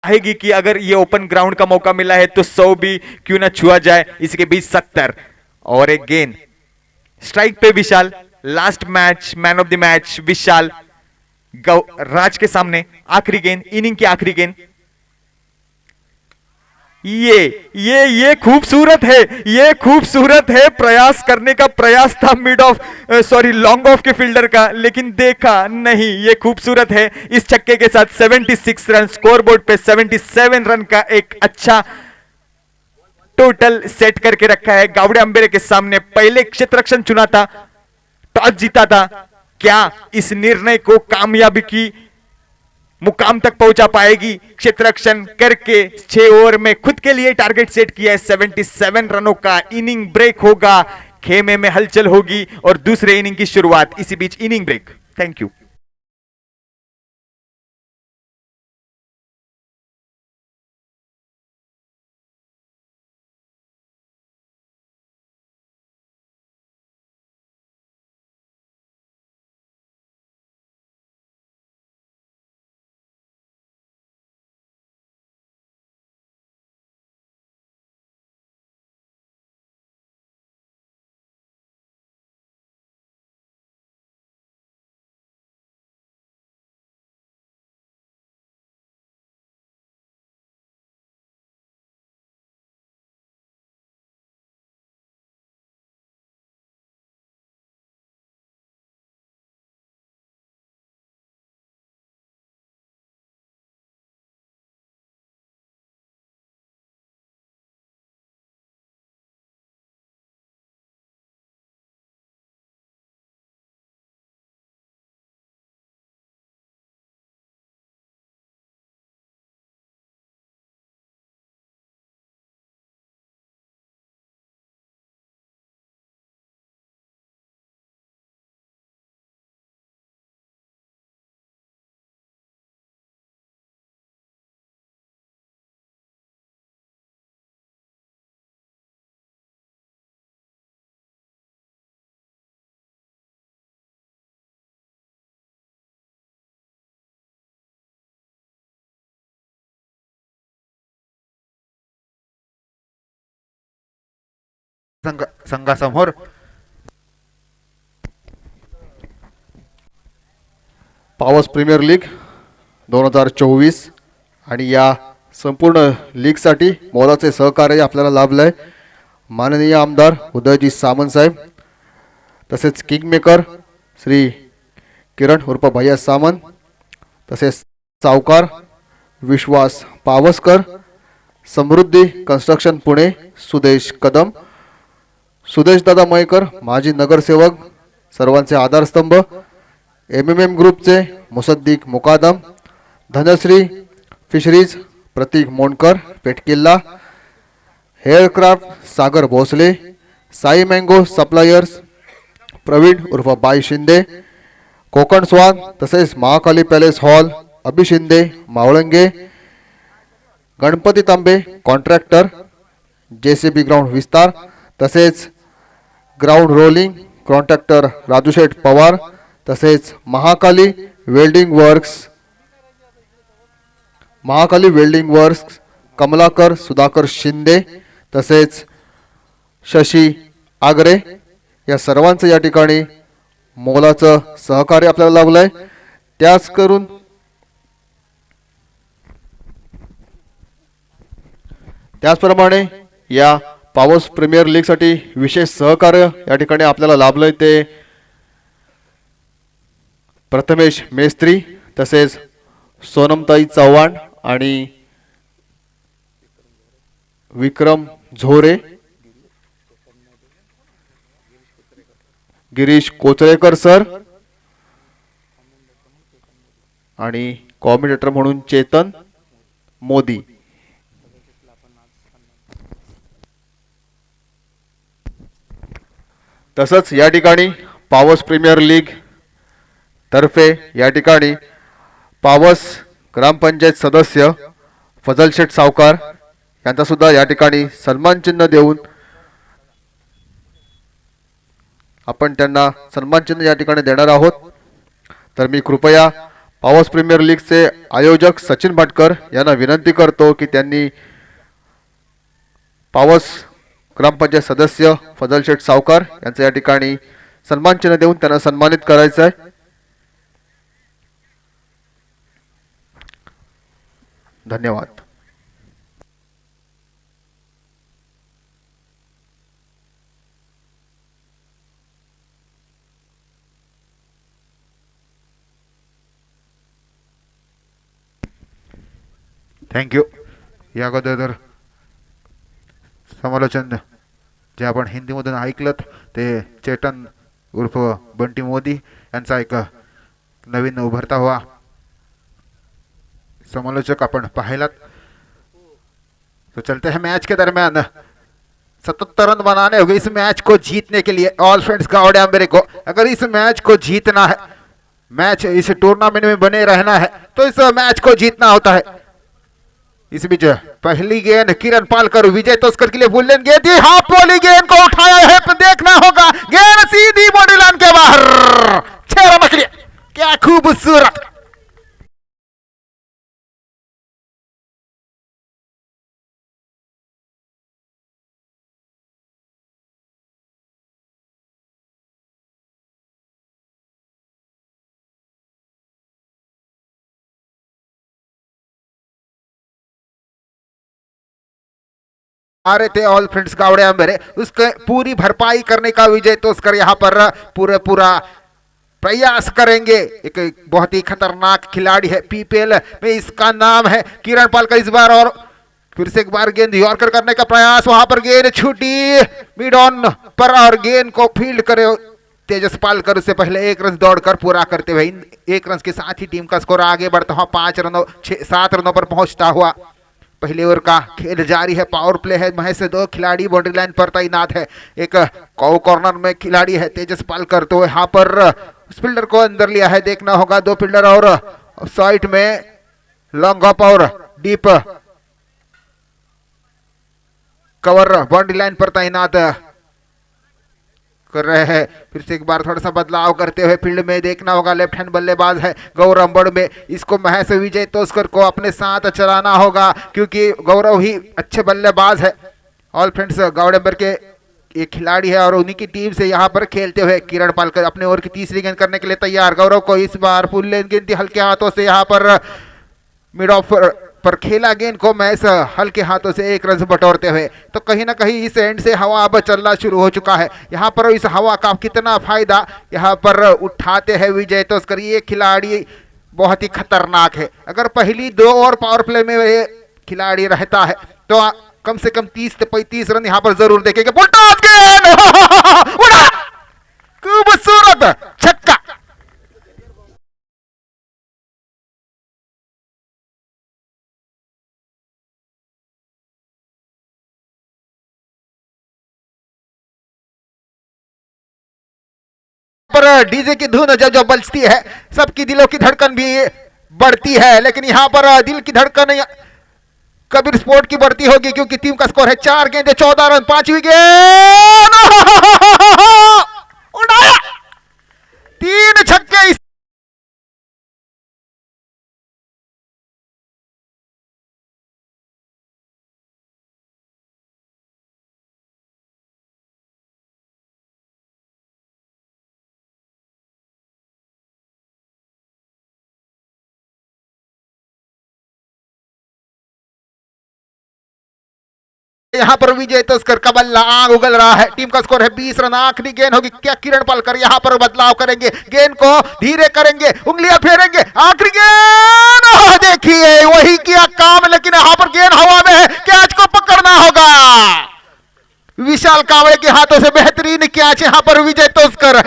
आएगी कि अगर ये ओपन ग्राउंड का मौका मिला है तो 100 भी क्यों ना छुआ जाए। इसके बीच 70 और एक गेंद, स्ट्राइक पे Vishal, last match, man of the match Vishal Raj के सामने आखिरी गेंद, इनिंग की आखिरी गेंद। ये खूबसूरत है, ये खूबसूरत है। प्रयास करने का प्रयास था mid of sorry long off के फील्डर का, लेकिन देखा नहीं। ये खूबसूरत है। इस छक्के के साथ 76 रन, स्कोरबोर्ड पे 77 रन का एक अच्छा टोटल सेट करके रखा है। गावड़े अंबेरे के सामने पहले क्षेत्ररक्षण चुना था, टॉस जीता था। क्या इस निर्णय को कामयाबी की मुकाम तक पहुंचा पाएगी? क्षेत्ररक्षण करके 6 ओवर में खुद के लिए टारगेट सेट किया है 77 रनों का। इनिंग ब्रेक होगा, खेमे में हलचल होगी और दूसरे इनिंग की शुरुआत। इसी बीच इनिंग ब्रेक। Thank you. संघासमोर पावस प्रीमियर लीग 2024 आणि या संपूर्ण लीगसाठी मोलाचे सहकार्य आपल्याला लाभलंय माननीय आमदार उदयजी सामंत साहेब, तसेच किंगमेकर श्री किरण उर्फ भैया सामंत, तसेच सावकार विश्वास पावसकर, समृद्धी कन्स्ट्रक्शन पुणे सुदेश कदम, सुदेश दादा मयेकर माजी नगरसेवक, सर्वांचे आधारस्तंभ, एमएमएम ग्रुपचे मुसद्दीक मुकादम, धनश्री फिशरीज प्रतीक मोंडकर पेटकिल्ला, हेअरक्राफ्ट सागर भोसले, साई मँगो सप्लायर्स प्रवीण उर्फ बाई शिंदे, कोकण स्वाद, तसेच महाकाली पॅलेस हॉल अभि शिंदे मावळंगे, गणपती तांबे कॉन्ट्रॅक्टर, जेसीबी ग्राउंड विस्तार, तसेच ग्राउंड रोलिंग कॉन्ट्रॅक्टर राजूशेठ पवार, तसेच महाकाली वेल्डिंग वर्क्स कमलाकर सुधाकर शिंदे, तसेच शशी आगरे, या सर्वांचं या ठिकाणी मोलाचं सहकार्य आपल्याला लाभलंय। त्याचप्रमाणे या पावस प्रीमियर लीग साठी विशेष सहकार्य या ठिकाणी आपल्याला लाभलंय ते प्रथमेश मेस्त्री, तसेच सोनमताई चव्हाण आणि विक्रम झोरे, गिरीश कोचरेकर सर आणि कॉमेंटेटर म्हणून चेतन मोदी। तसंच या ठिकाणी पावस प्रीमियर लीग तर्फे या ठिकाणी पावस ग्रामपंचायत सदस्य फजल शेठ सावकार यांचा सुद्धा या ठिकाणी सन्मान चिन्ह देऊन आपण त्यांना सन्मान चिन्ह या ठिकाणी देणार आहोत। तर मी कृपया पावस प्रीमियर लीगचे आयोजक सचिन भाटकर यांना विनंती करतो की त्यांनी पावस ग्रामपंचायत सदस्य फजल शेठ सावकार यांचा या ठिकाणी सन्मान चिन्ह देऊन त्यांना सन्मानित करायचं आहे. धन्यवाद. थँक्यू. या अगोदर समालोचन जे आपण हिंदीमधून ऐकलं ते चेतन उर्फ बंटी मोदी यांचा एक नवीन उभरता हुआ समालोचक आपण पाहिलात. तो चलते हैं मैच के दरमियान 77 रन बनाने होंगे इस मैच को जीतने के लिए. ऑल फ्रेंड्स गावड़े मेरे को अगर इस मैच को जीतना है, मैच इस टूर्नामेंट में बने रहना है तो इस मैच को जीतना होता है. इस बीच पहली गेंद किरण पालकर विजय तोस्कर के लिए बुलेन गेंद थी. हाफ वाली गेंद को उठाया है तो देखना होगा गेंद सीधी बॉडी लाइन के बाहर. 6 रन के लिए क्या खूबसूरत. आ रहे थे ऑल फ्रेंड्स गावड़े मेरे, उसके पूरी भरपाई करने का विजय तोस्कर यहाँ पर पूरा प्रयास करेंगे. एक बहुत ही खतरनाक खिलाड़ी है पीपीएल में, इसका नाम है किरण पालकर. इस बार और फिर से एक बार गेंद यॉर्कर करने का प्रयास, वहां पर गेंद छूटी मिड ऑन पर और गेंद को फील्ड करे तेजस पालकर. उससे पहले 1 रन दौड़कर पूरा करते हुए 1 रन के साथ ही टीम का स्कोर आगे बढ़ता हुआ 5 रनों 7 रनों पर पहुंचता हुआ. पहले ओवर का खेल जारी है. पावर प्ले है. महज से 2 खिलाड़ी बाउंड्री लाइन पर तैनात है. एक कॉर्नर में खिलाड़ी है तेजस पालकर. तो यहाँ पर उस फील्डर को अंदर लिया है. देखना होगा 2 फील्डर और साइड में लॉन्ग अप और डीप कवर बाउंड्री लाइन पर तैनात कर रहे हैं. फिर से एक बार थोड़ा सा बदलाव करते हुए फील्ड में देखना होगा लेफ्ट हैंड बल्लेबाज है गौरव बड़ में. इसको महज विजय तोस्कर को अपने साथ चलाना होगा क्योंकि गौरव ही अच्छे बल्लेबाज है. ऑल फ्रेंड्स गावड़ेबर के एक खिलाड़ी है और उन्हीं की टीम से यहाँ पर खेलते हुए किरण पालकर अपने ओवर की तीसरी गेंद करने के लिए तैयार. गौरव को इस बार फुल लेन गेंद हल्के हाथों से यहाँ पर मिड ऑफ पर खेला गेंद को मैच हल्के हाथों से 1 रन बटोरते हुए. तो कहीं ना कहीं इस एंड से हवा अब चलना शुरू हो चुका है. यहाँ पर इस हवा का कितना फायदा यहाँ पर उठाते हैं विजय तोस्कर. ये खिलाड़ी बहुत ही खतरनाक है. अगर पहली 2 ओवर पावर प्ले में ये खिलाड़ी रहता है तो कम से कम 30 से 35 रन यहाँ पर जरूर देखेंगे. उड़ा खूबसूरत छक्का. पर डीजे की धुन जब जब बजती है सबकी दिलों की धड़कन भी बढ़ती है. लेकिन यहाँ पर दिल की धड़कन कबीर स्पोर्ट की बढ़ती होगी क्योंकि टीम का स्कोर है 4 गेंदे 14 रन 5वीं गेंद उड़ाया. 3 छक्के. यहाँ पर विजय तस्कर का बल्ला आग उगल रहा है. टीम का स्कोर है 20 रन. आखिरी गेंद होगी. क्या किरण पालकर यहाँ पर बदलाव करेंगे? गेंद को धीरे करेंगे, उंगलियां फेरेंगे. आखिरी गेंद देखिए वही किया काम, लेकिन यहाँ पर गेंद हवा में है. कैच को पकड़ना होगा. विशाल कावड़े के हाथों से बेहतरीन कैच यहाँ पर विजय तस्कर.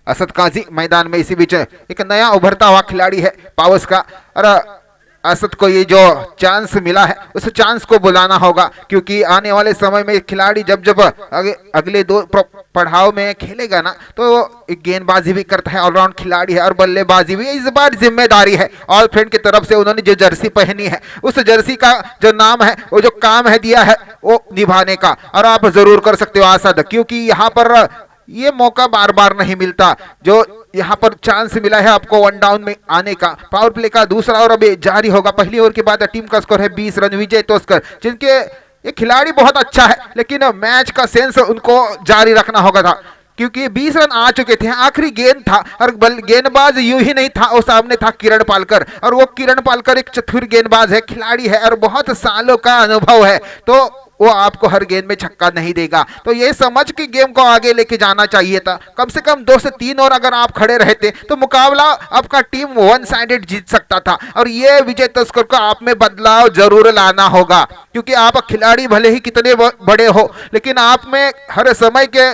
असद काजी मैदान में इसी बीच एक नया उभरता हुआ खिलाड़ी है पावस का, और असद को ये जो चांस मिला है उस चांस को बुलाना होगा, क्योंकि आने वाले समय में खिलाड़ी जब जब अगले दो पड़ाव में खेलेगा ना तो एक गेंदबाजी भी करता है, ऑलराउंड खिलाड़ी है और बल्लेबाजी भी। इस बार जिम्मेदारी है ऑल फ्रेंड की तरफ से, उन्होंने जो जर्सी पहनी है उस जर्सी का जो नाम है वो जो काम है दिया है वो निभाने का, और आप जरूर कर सकते हो असद, क्योंकि यहाँ पर ये मौका बार बार नहीं मिलता। जो यहाँ पर चांस मिला है आपको वन डाउन में आने का, पावर प्ले का दूसरा ओवर अभी जारी होगा। पहली ओवर के बाद टीम का स्कोर है 20 रन। विजय तोस्कर जिनके ये खिलाड़ी बहुत अच्छा है, लेकिन मैच का सेंस उनको जारी रखना होगा था, क्योंकि 20 रन आ चुके थे, आखिरी गेंद था और गेंदबाज यूं ही नहीं था, वो सामने था किरण पालकर, और वो किरण पालकर एक चतुर गेंदबाज है, खिलाड़ी है और बहुत सालों का अनुभव है, तो वो आपको हर गेंद में छक्का नहीं देगा। तो ये समझ के गेम को आगे लेके जाना चाहिए था, कम से कम 2 से 3 ओवर अगर आप खड़े रहते तो मुकाबला आपका टीम वन साइडेड जीत सकता था। और ये विजय तस्कर को आप में बदलाव जरूर लाना होगा, क्योंकि आप खिलाड़ी भले ही कितने बड़े हो, लेकिन आप में हर समय के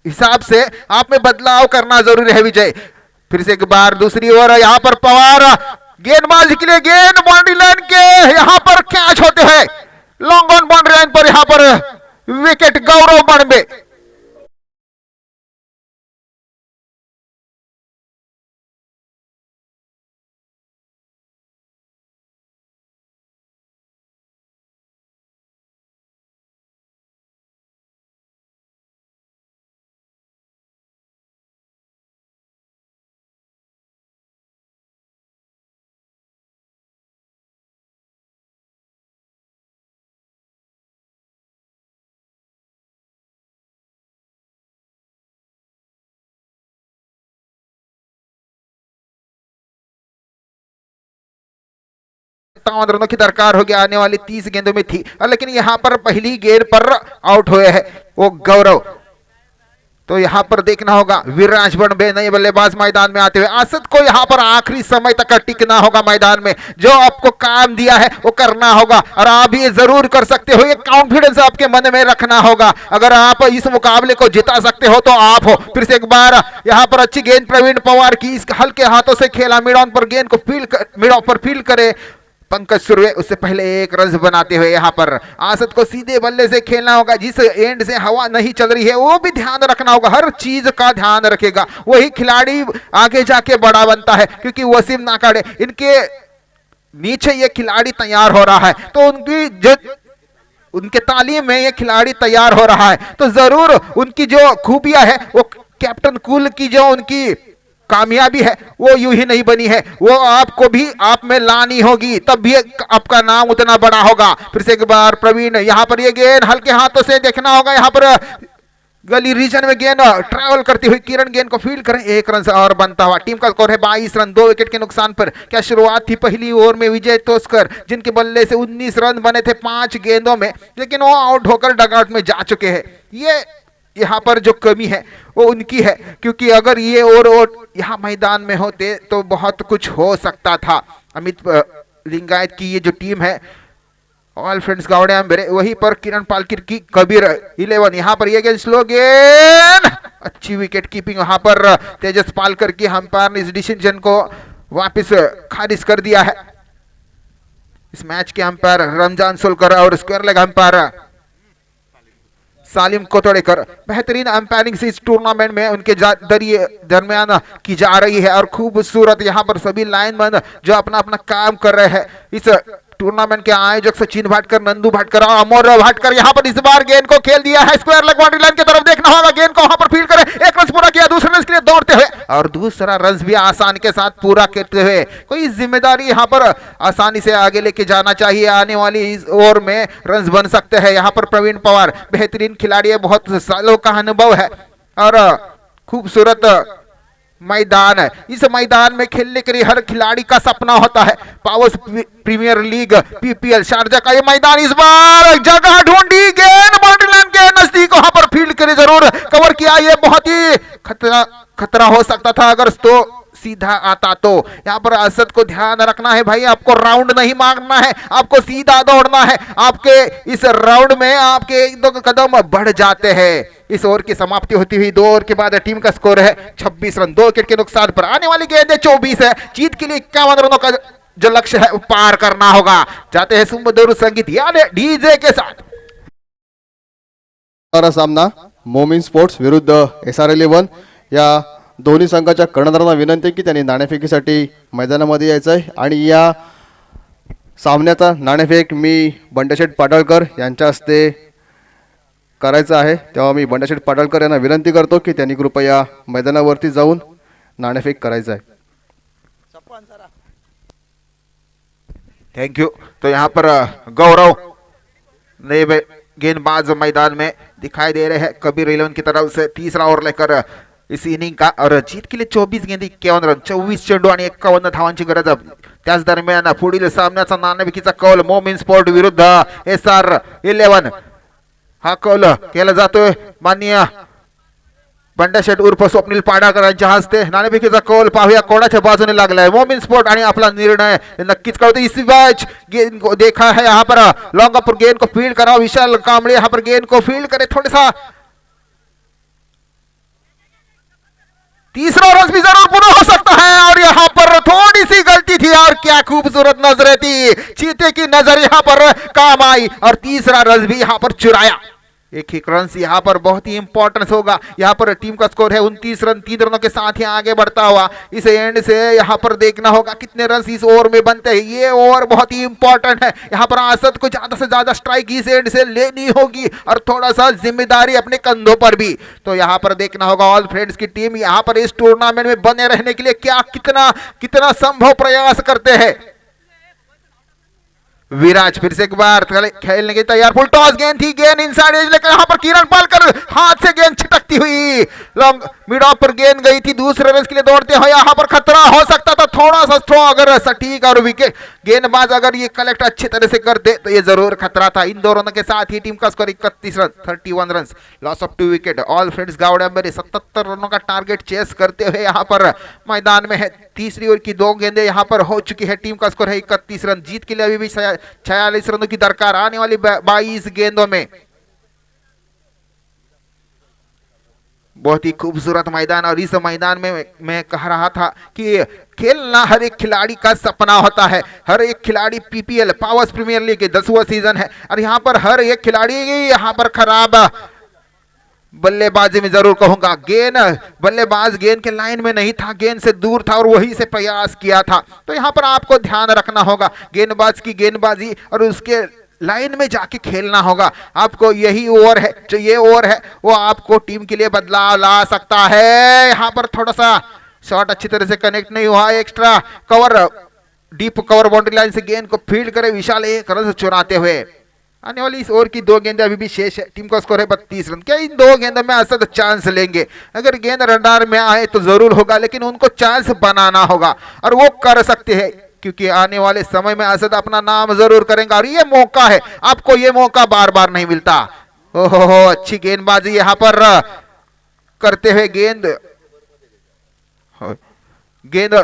हिसाब से आप में बदलाव करना जरूरी है। विजय फिर से एक बार दूसरी ओवर, यहाँ पर पवार गेंदबाज के लिए गेंद बाउंड्री लाइन के यहाँ पर कैच होते हैं, लॉन्ग ऑन बाउंड्री लाइन पर यहाँ पर विकेट गौरव बनबे। रनों की दरकार होगी आने वाली 30 गेंदों में थी, लेकिन यहां पर पहली गेंद पर आउट हुए हैं वो गौरव। तो यहां पर देखना होगा विराज बनबे नए बल्लेबाज मैदान में आते हुए। असद को यहां पर आखिरी समय तक टिकना होगा मैदान में, जो आपको काम दिया है वो करना होगा, और आप ये जरूर कर सकते हो, ये कॉन्फिडेंस आपके मन में रखना होगा। अगर आप इस मुकाबले को जिता सकते हो तो आप हो। फिर से एक बार यहां पर अच्छी गेंद प्रवीण पवार की, इस हल्के हाथों से खेला, मिड ऑन पर गेंद को मिड ऑफ पर फील्ड करे पंकज सुरवे, उससे पहले एक रन बनाते हुए यहाँ पर आसद को सीधे बल्ले से खेलना होगा। जिस एंड से हवा नहीं चल रही है वो भी ध्यान रखना होगा, हर चीज का ध्यान रखेगा, वही खिलाड़ी आगे जाके बड़ा बनता है। क्योंकि वसीम नाकाड़े इनके नीचे ये खिलाड़ी तैयार हो रहा है, तो उनके तालीम में ये खिलाड़ी तैयार हो रहा है, तो जरूर उनकी जो खूबियां है वो कैप्टन कूल की जो उनकी कामयाबी है वो यूं ही नहीं बनी है, वो आपको भी आप में लानी होगी, तब भी आपका नाम उतना बड़ा होगा। फिर से एक बार प्रवीण, यहाँ पर ये गेंद हल्के हाथों से देखना होगा, यहाँ पर गली रीजन में गेंद ट्रैवल करती हुई किरण गेंद को फील्ड करें, एक रन से और बनता हुआ। टीम का स्कोर है 22 रन, 2 विकेट के नुकसान पर। क्या शुरुआत थी पहली ओवर में विजय तोस्कर, जिनके बल्ले से 19 रन बने थे 5 गेंदों में, लेकिन वो आउट होकर डगआउट में जा चुके हैं। ये यहाँ पर जो कमी है वो उनकी है, क्योंकि अगर ये और यहाँ मैदान में होते तो बहुत कुछ हो सकता था। अमित लिंगायत की ये जो टीम है ऑल फ्रेंड्स गावड़े अंबेरे, वहीं पर किरण पालकर की कबीर 11, यहाँ पर ये गेंद स्लो गेंद, अच्छी विकेट कीपिंग यहाँ पर तेजस पालकर की, अंपायर ने इस डिसीजन को वापस खारिज कर दिया है। इस मैच के अंपायर रमजान सोलकर और स्क्वायर लेग अंपायर सालिम कोतोड़ेकर बेहतरीन अंपायरिंग से इस टूर्नामेंट में उनके दरमियान की जा रही है, और खूबसूरत यहाँ पर सभी लाइनमैन जो अपना अपना काम कर रहे हैं। इस टूर्नामेंट के आयोजक सचिन भाटकर, नंदू भाटकर और अमोर भाटकर यहाँ पर इस बार गेंद को खेल दिया है, स्क्वायर लेग बाउंड्री लाइन की तरफ देखना होगा, गेंद को वहां पर फील्ड करे, एक रन पूरा किया, दूसरे रन के लिए दौड़ते हुए, और दूसरा रन भी आसानी के साथ पूरा करते हुए। कोई जिम्मेदारी यहाँ पर आसानी से आगे लेके जाना चाहिए, आने वाली इस ओवर में रन बन सकते हैं। यहाँ पर प्रवीण पवार बेहतरीन खिलाड़ी है, बहुत सालों का अनुभव है, और खूबसूरत मैदान है। इस मैदान में खेलने के लिए हर खिलाड़ी का सपना होता है। Powers Premier League PPL Sharjah का ये मैदान, इस बार जगह ढूंढी, गेंद बाउंड्री लाइन के नजदीक वहां पर फील्ड करे, जरूर कवर किया। ये बहुत ही खतरा हो सकता था अगर तो सीधा आता तो। यहाँ पर असद को ध्यान रखना है भाई, आपको राउंड नहीं मांगना है, आपको सीधा दौड़ना है। आपके इस राउंड में आपके 1-2 कदम बढ़ जाते हैं। इस ओवर की समाप्ति होती हुई 2 ओवर के बाद टीम का स्कोर है 26 रन। 2 विकेट के नुकसान पर आने वाली गेंद 24 है। जीत के लिए 51 रनों का जो लक्ष्य है वो पार करना होगा। जाते हैं सुमधुर संगीत यानी डीजे के साथ। होणारा सामना मोमीन स्पोर्ट्स विरुद्ध SR11 या दोन्ही संघाच्या कर्णधारांना विनंती की त्यांनी नाणेफेकीसाठी मैदानामध्ये यायचं आहे आणि या सामन्याचा नाणेफेक मी बंडशेठ पाडळकर यांच्या हस्ते करायचं आहे। तेव्हा मी बंडशेठ पाडळकर यांना विनंती करतो की त्यांनी कृपया मैदानावरती जाऊन नाणेफेक करायचं आहे। Thank you. तो यहाँ पर गौरव नए गेंदबाज मैदान में दिखाई दे रहे हैं कबीर 11 की तरफ से। तीसरा ओवर लेकर इस इनिंग का और जीत के लिए 24 गेंद 51 रन 24 चेंडू आणि 51 धावांची गरज। त्याच दरम्यान पुढील सामन्याचा नाणेफेकीचा कौल मोमीन स्पोर्ट विरुद्ध SR11 हा कौल केला जातोय माननीय बंडशेठ उर्फ स्वप्नील पाडाकर यांच्या हस्ते। नाणेफेकीचा कौल पाहूया कोणाच्या बाजूने लागलाय मोमीन स्पोर्ट आणि आपला निर्णय नक्कीच कळतो। इसी मैच गेंद को देखा है यहाँ पर लॉन्ग अप गेंद को फील्ड करा विशाल कांबळे यहाँ पर गेंद को फील्ड करे थोड़ा सा तीसरा रन भी जरूर पूरा हो सकता है और यहाँ पर थोड़ी सी गलती थी और क्या खूबसूरत नजरें थी। चीते की नजर यहाँ पर काम आई और तीसरा रन भी यहाँ पर चुराया। एक रन से यहाँ पर बहुत ही इंपॉर्टेंस होगा। यहाँ पर टीम का स्कोर है 29 रन 3 रनों के साथ ही आगे बढ़ता हुआ। इस एंड से यहाँ पर देखना होगा कितने रन इस ओवर में बनते हैं। ये ओवर बहुत ही इंपॉर्टेंट है। यहाँ पर असद को ज्यादा से ज्यादा स्ट्राइक इस एंड से लेनी होगी और थोड़ा सा जिम्मेदारी अपने कंधों पर भी। तो यहाँ पर देखना होगा ऑल फ्रेंड्स की टीम यहाँ पर इस टूर्नामेंट में बने रहने के लिए क्या कितना संभव प्रयास करते हैं। विराज फिर से एक बार खेलने के तैयार। फुल टॉस गेंद थी, गेंद इनसाइड एज लेकर यहाँ पर किरण पालकर हाथ से गेंद छिटकती हुई लॉन्ग मिड ऑफ पर गेंद गई थी। दूसरे रन के लिए दौड़ते हुए यहाँ पर खतरा हो सकता था। थोड़ा सा थ्रो अगर सटीक और विकेट गेंदबाज अगर ये कलेक्ट अच्छी तरह से करते तो ये जरूर खतरा था। इन 2 रनों के साथ ही टीम का score 31 run 31 run loss of 2 wicket. All friends Gawade मेरे 77 रनों का टारगेट चेस करते हुए यहाँ पर मैदान में है। तीसरी ओवर की 2 गेंदें यहाँ पर हो चुकी है। टीम का स्कोर है 31 रन। जीत के लिए अभी भी 46 रनों की दरकार आने वाली 22 गेंदों में। बहुत ही खूबसूरत मैदान और इस मैदान में मैं कह रहा था कि खेलना हर एक खिलाड़ी का सपना होता है। हर एक खिलाड़ी PPL पावर्स प्रीमियर लीग के 10वां सीजन है और यहाँ पर हर एक खिलाड़ी यहाँ पर खराब बल्लेबाजी में जरूर कहूंगा। गेंद बल्लेबाज गेंद के लाइन में नहीं था, गेंद से दूर था और वही से प्रयास किया था। तो यहाँ पर आपको ध्यान रखना होगा गेंदबाज की गेंदबाजी और उसके लाइन में जाके खेलना होगा। आपको यही ओवर है, जो ये ओवर है वो आपको टीम के लिए बदलाव ला सकता है। यहाँ पर थोड़ा सा शॉट अच्छी तरह से कनेक्ट नहीं हुआ। Extra cover deep cover boundary line से गेंद को फील्ड करे विशाल 1 रन चुराते हुए। आने वाली इस ओवर की 2 गेंदें अभी भी शेष है। टीम का स्कोर है 32 रन। क्या इन 2 गेंदों में असद चांस लेंगे? अगर गेंद रडार में आए तो जरूर होगा, लेकिन उनको चांस बनाना होगा और वो कर सकते हैं क्योंकि आने वाले समय में असद अपना नाम जरूर करेंगे और ये मौका है, आपको ये मौका बार बार नहीं मिलता। ओहो अच्छी गेंदबाजी यहाँ पर करते हुए गेंद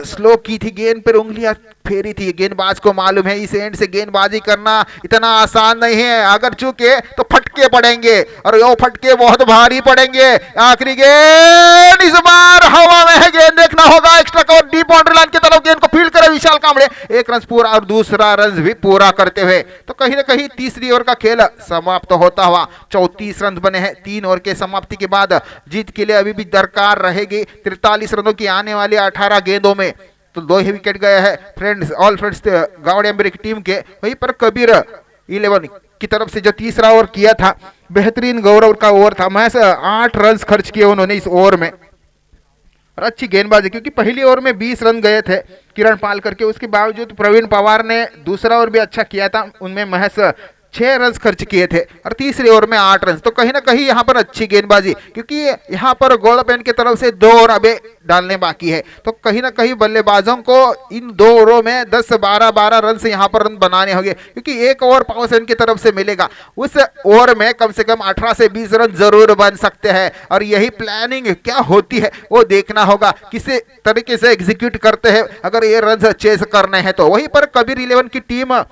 स्लो की थी, गेंद पर उंगलियां फेरी थी। गेंदबाज को मालूम है इस एंड से गेंदबाजी करना इतना आसान नहीं है। अगर चूके तो फटके पड़ेंगे और वो फटके बहुत भारी पड़ेंगे। आखिरी गेंद इस बार हवा में है, गेंद देखना होगा। Extra cover deep boundary line की तरफ गेंद को फील्ड करे विशाल कांबळे। 1 रन पूरा और दूसरा रन भी पूरा करते हुए तो कहीं ना कहीं तीसरी ओवर का खेल समाप्त होता हुआ 34 रन बने हैं। 3 ओवर के समाप्ति के बाद जीत के लिए अभी भी दरकार रहेगी 43 रनों की आने वाली 18 गेंदों में। तो 2 ही विकेट गए हैं फ्रेंड्स ऑल फ्रेंड्स गावड़े अंबेरी की टीम के। वहीं पर कबीर 11 की तरफ से जो तीसरा ओवर किया था बेहतरीन गौरव का ओवर था। महज 8 रन खर्च किए उन्होंने इस ओवर में और अच्छी गेंदबाजी क्योंकि पहली ओवर में 20 रन गए थे किरण पालकर के। उसके बावजूद प्रवीण पवार ने दूसरा ओवर भी अच्छा किया था, उनमें महज 6 रन खर्च किए थे और तीसरे ओवर में 8 रन। तो कहीं ना कहीं यहाँ पर अच्छी गेंदबाजी क्योंकि यहाँ पर गोल्डपेन की तरफ से 2 ओवर अबे डालने बाकी है। तो कहीं ना कहीं बल्लेबाजों को इन 2 ओवरों में 10-12 रन से यहाँ पर रन बनाने होंगे क्योंकि 1 ओवर पावर सेन की तरफ से मिलेगा। उस ओवर में कम से कम 18 से 20 रन जरूर बन सकते हैं और यही प्लानिंग क्या होती है वो देखना होगा किस तरीके से एग्जीक्यूट करते हैं अगर ये रन चेस करने हैं तो। वहीं पर कबीर 11 की टीम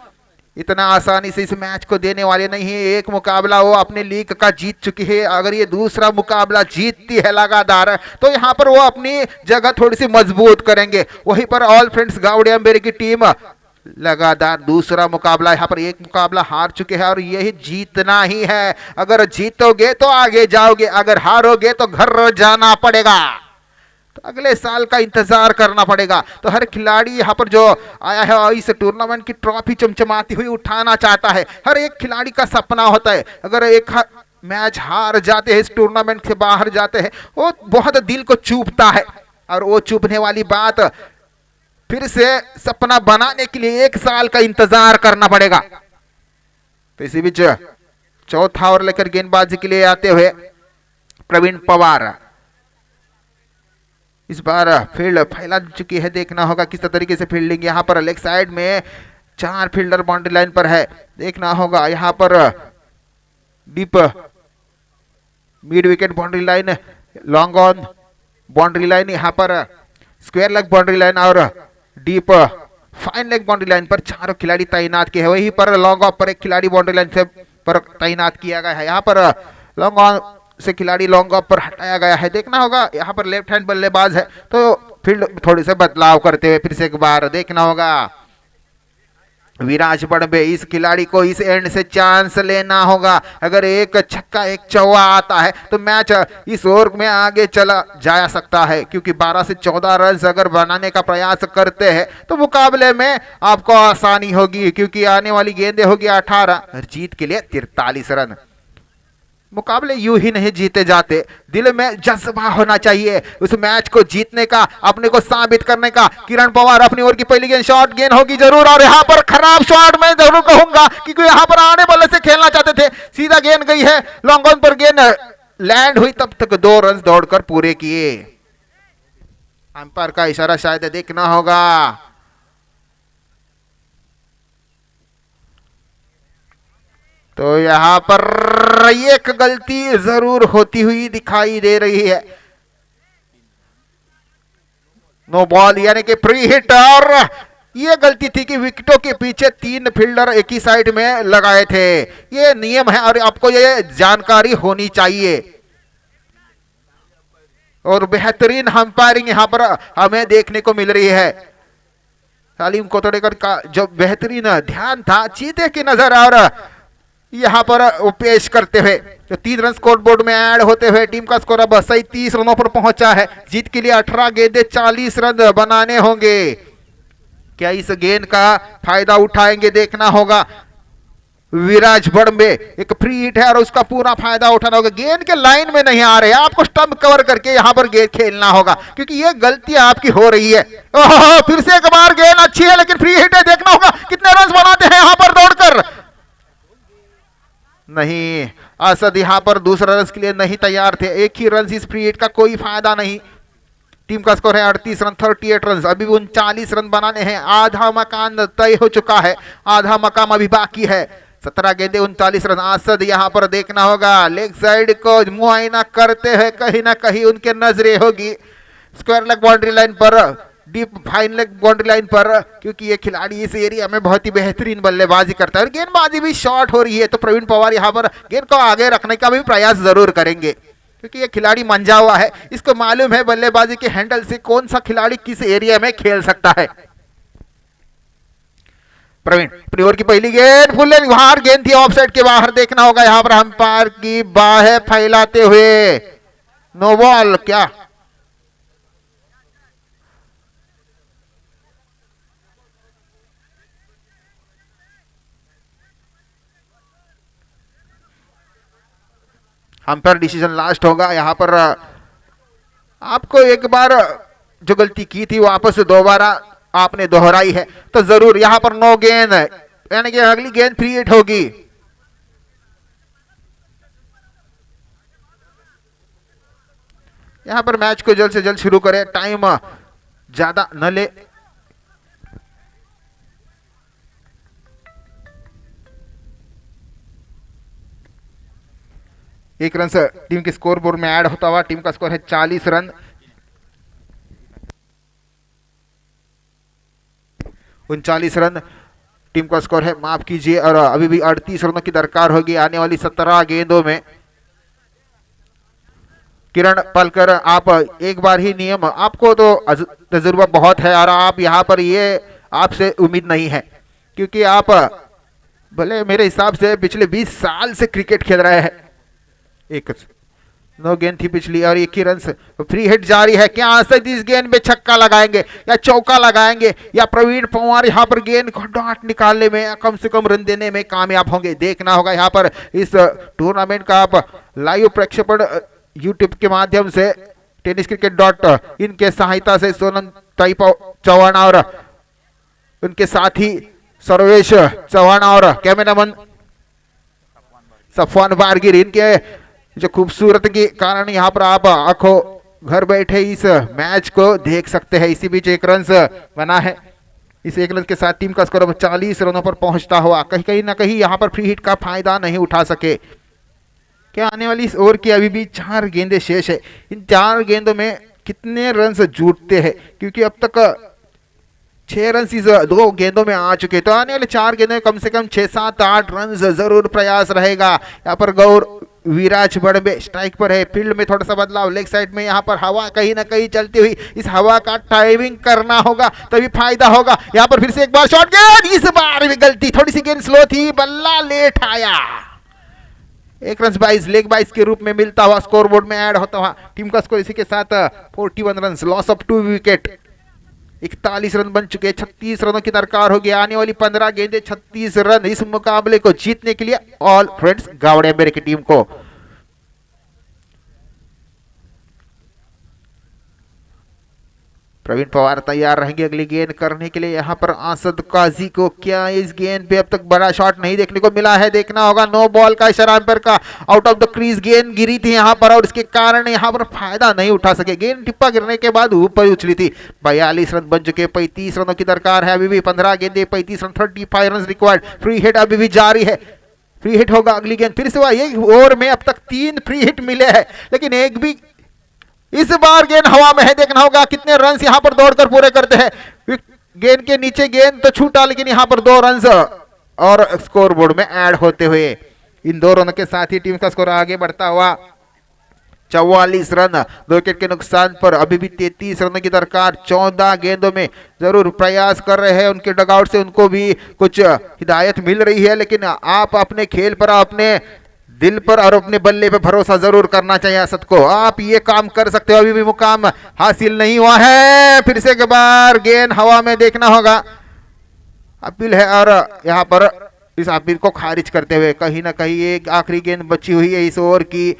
इतना आसानी से इस मैच को देने वाले नहीं है। एक मुकाबला वो अपने लीग का जीत चुकी है, अगर ये दूसरा मुकाबला जीतती है लगातार तो यहाँ पर वो अपनी जगह थोड़ी सी मजबूत करेंगे। वहीं पर ऑल फ्रेंड्स गावड़े अंबेरी की टीम लगातार दूसरा मुकाबला, यहाँ पर एक मुकाबला हार चुके हैं और यही जीतना ही है। अगर जीतोगे तो आगे जाओगे, अगर हारोगे तो घर जाना पड़ेगा, तो अगले साल का इंतजार करना पड़ेगा। तो हर खिलाड़ी यहाँ पर जो आया है इस टूर्नामेंट की ट्रॉफी चमचमाती हुई उठाना चाहता है। हर एक खिलाड़ी का सपना होता है, अगर एक मैच हार जाते हैं, इस टूर्नामेंट से बाहर जाते हैं, वो बहुत दिल को चुभता है। और वो चुभने वाली बात, फिर से सपना बनाने के लिए 1 साल का इंतजार करना पड़ेगा। तो इसी बीच चौथा ओवर लेकर गेंदबाजी के लिए आते हुए प्रवीण पवार, इस बार फील्ड फैला चुकी है, देखना होगा किस तरीके से फील्डिंग। यहाँ पर लेग साइड में 4 फील्डर बाउंड्री लाइन पर है, देखना होगा। यहाँ पर deep mid wicket boundary line, long on boundary line, यहाँ पर स्क्वायर लेग बाउंड्री लाइन और deep fine leg boundary line पर 4 खिलाड़ी तैनात किए हैं। वहीं पर लॉन्ग ऑफ पर एक खिलाड़ी बाउंड्री लाइन से पर तैनात किया गया है। यहाँ पर लॉन्ग ऑन से खिलाड़ी लॉन्ग ऑफ पर हटाया गया है, देखना होगा। यहाँ पर लेफ्ट हैंड बल्लेबाज है तो फील्ड थोड़े से बदलाव करते हुए फिर से एक बार देखना होगा। विराज बड़बे, इस खिलाड़ी को इस एंड से चांस लेना होगा। अगर एक छक्का एक चौका आता है तो मैच इस ओवर में आगे चला जा सकता है, क्योंकि 12 से 14 रन अगर बनाने का प्रयास करते हैं तो मुकाबले में आपको आसानी होगी, क्योंकि आने वाली गेंदें होगी 18 और जीत के लिए 43 रन। मुकाबले यूं ही नहीं जीते जाते, दिल में जज्बा होना चाहिए उस मैच को जीतने का, अपने को साबित करने का। किरण पवार अपनी ओर की पहली गेंद, शॉट गेंद होगी जरूर, और यहाँ पर खराब शॉट मैं जरूर कहूंगा, क्योंकि यहाँ पर आने वाले से खेलना चाहते थे, सीधा गेंद गई है लॉन्ग ऑन पर, गेंद लैंड हुई, तब तक 2 रन दौड़कर पूरे किए। अंपायर का इशारा शायद देखना होगा। तो यहां पर एक गलती जरूर होती हुई दिखाई दे रही है। नो बॉल यानी कि फ्री हिट, और ये गलती थी कि विकेटों के पीछे 3 फील्डर एक ही साइड में लगाए थे। ये नियम है और आपको ये जानकारी होनी चाहिए। और बेहतरीन अंपायरिंग यहां पर हमें देखने को मिल रही है। सलीम कोतड़ेकर का जो बेहतरीन ध्यान था चीते की नजर, और यहां पर वो पेश करते हुए जो 3 रन स्कोर बोर्ड में ऐड होते हुए टीम का स्कोर अब 37 रनों पर पहुंचा है। जीत के लिए 18 गेंदें 40 रन बनाने होंगे। क्या इस गेंद का फायदा उठाएंगे, देखना होगा। विराज बड़बे, एक फ्री हिट है और उसका पूरा फायदा उठाना होगा। गेंद के लाइन में नहीं आ रहे, आपको स्टंप कवर करके यहां पर गेंद खेलना होगा, क्योंकि ये गलती आपकी हो रही है। ओहो, फिर से एक बार गेंद अच्छी है लेकिन फ्री हिट है, देखना होगा कितने रन बनाते हैं यहां पर दौड़कर। नहीं, असद यहां पर दूसरा रन के लिए नहीं तैयार थे, एक ही रन इस फ्री हिट का कोई फायदा नहीं। टीम का स्कोर है 38 रन, 38 रन, अभी 39 रन बनाने हैं। आधा मकान तय हो चुका है, आधा मकाम अभी बाकी है। 17 गेंदे 39 रन। असद यहां पर देखना होगा, लेग साइड को मुआयना करते हुए कहीं ना कहीं उनके नजरें होगी स्क्वायर लेग बाउंड्री लाइन पर, deep fine leg boundary line पर, क्योंकि ये खिलाड़ी इस एरिया में बहुत ही बेहतरीन बल्लेबाजी करता है और गेंदबाजी भी शॉर्ट हो रही है। तो प्रवीण पवार यहां पर गेंद को आगे रखने का भी प्रयास जरूर करेंगे, क्योंकि ये खिलाड़ी मंजा हुआ है, इसको मालूम है बल्लेबाजी के हैंडल से कौन सा खिलाड़ी किस एरिया में खेल सकता है। प्रवीण अपनी ओवर की पहली गेंद, फुल लेंथ बाहर, गेंद थी ऑफ साइड के बाहर, देखना होगा यहां पर अंपायर की बाहें फैलाते हुए नो बॉल। क्या अंपायर डिसीजन लास्ट होगा। यहां पर आपको एक बार जो गलती की थी वापस दोबारा आपने दोहराई है, तो जरूर यहां पर नो गेंद, यानी कि अगली गेंद फ्री हिट होगी। यहां पर मैच को जल्द से जल्द शुरू करें, टाइम ज्यादा न ले। एक रन से टीम के स्कोर बोर्ड में ऐड होता हुआ टीम का स्कोर है 40 रन। 39 रन। टीम का स्कोर है, माफ कीजिए, और अभी भी 38 रनों की दरकार होगी आने वाली 17 गेंदों में। किरण पालकर, आप एक बार ही नियम, आपको तो तजुर्बा बहुत है और आप यहाँ पर ये आपसे उम्मीद नहीं है, क्योंकि आप भले मेरे हिसाब से पिछले 20 साल से क्रिकेट खेल रहे हैं। एक 9 गेंद थी पिछली और 1 ही रन। फ्री हिट जारी है, क्या असद इस गेंद पे छक्का लगाएंगे या चौका लगाएंगे, या प्रवीण पंवार यहाँ पर गेंद को डॉट निकालने में या कम से कम रन देने में कामयाब होंगे। देखना होगा यहाँ पर इस टूर्नामेंट का आप लाइव प्रक्षेपण यूट्यूब के माध्यम से टेनिस क्रिकेट डॉट इन के सहायता से सोनम ताइप चौहान और उनके साथी सर्वेश चौहान और कैमरामैन सफवान बारगिर, इनके जो खूबसूरत के कारण यहाँ पर आप आंखों घर बैठे इस मैच को देख सकते हैं। इसी बीच 1 रन बना है, इस 1 रन के साथ टीम का स्कोर 40 रनों पर पहुंचता हुआ। कहीं ना कहीं यहाँ पर फ्री हिट का फायदा नहीं उठा सके। क्या आने वाली इस ओवर की अभी भी 4 गेंदें शेष है, इन 4 गेंदों में कितने रन जुटते हैं, क्योंकि अब तक 6 रन इस 2 गेंदों में आ चुके, तो आने वाले 4 गेंदों में कम से कम 6, 7, 8 रन जरूर प्रयास रहेगा। यहाँ पर गौर विराज बड़बे स्ट्राइक पर है, फील्ड में थोड़ा सा बदलाव, लेग साइड में यहाँ पर हवा कहीं ना कहीं चलती हुई, इस हवा का टाइमिंग करना होगा तभी फायदा होगा। यहाँ पर फिर से एक बार शॉट गेंद, इस बार भी गलती, थोड़ी सी गेंद स्लो थी, बल्ला लेट आया। 1 रन 22 लेग 22 के रूप में मिलता हुआ स्कोर बोर्ड में ऐड होता हुआ। टीम का स्कोर इसी के साथ 41 run, loss of 2 wicket, 41 run बन चुके। 36 रनों की दरकार होगी, आने वाली 15 गेंदें 36 रन इस मुकाबले को जीतने के लिए ऑल फ्रेंड्स गावड़े मेरे की टीम को। प्रवीण पवार तैयार रहेंगे अगली गेंद करने के लिए। यहाँ पर आसद काजी को क्या इस गेंद पे अब तक बड़ा शॉट नहीं देखने को मिला है, देखना होगा। नो बॉल का इशारा एम्पायर का, आउट ऑफ द क्रीज गेंद गिरी थी यहाँ पर और इसके कारण यहाँ पर फायदा नहीं उठा सके। गेंद टिप्पा गिरने के बाद ऊपर उछली थी। 42 रन बन चुके, 35 रनों की दरकार है अभी भी। 15 गेंदे 35 run, 35 run required. Free hit अभी भी जारी है, फ्री हिट होगा अगली गेंद। फिर से ये ओवर में अब तक 3 फ्री हिट मिले हैं, लेकिन एक भी इस बार गेंद हवा में है। देखना होगा कितने रन यहाँ पर दौड़कर पूरे करते हैं। गेंद के नीचे गेंद तो छूटा, लेकिन यहाँ पर 2 रन और स्कोर बोर्ड में ऐड होते हुए इन 2 रनों के साथ ही टीम का स्कोर आगे बढ़ता हुआ 44 रन। 2 विकेट के नुकसान पर अभी भी 33 रनों की दरकार। 14 गेंदों में जरूर प्रयास कर रहे हैं, उनके डगआउट से उनको भी कुछ हिदायत मिल रही है, लेकिन आप अपने खेल पर, अपने दिल पर और अपने बल्ले पे भरोसा जरूर करना चाहिए। असद को आप ये काम कर सकते हो, अभी भी मुकाम हासिल नहीं हुआ है। फिर से एक बार गेंद हवा में, देखना होगा। अपील है और यहाँ पर इस अपील को खारिज करते हुए कहीं ना कहीं एक आखिरी गेंद बची हुई है इस ओवर की।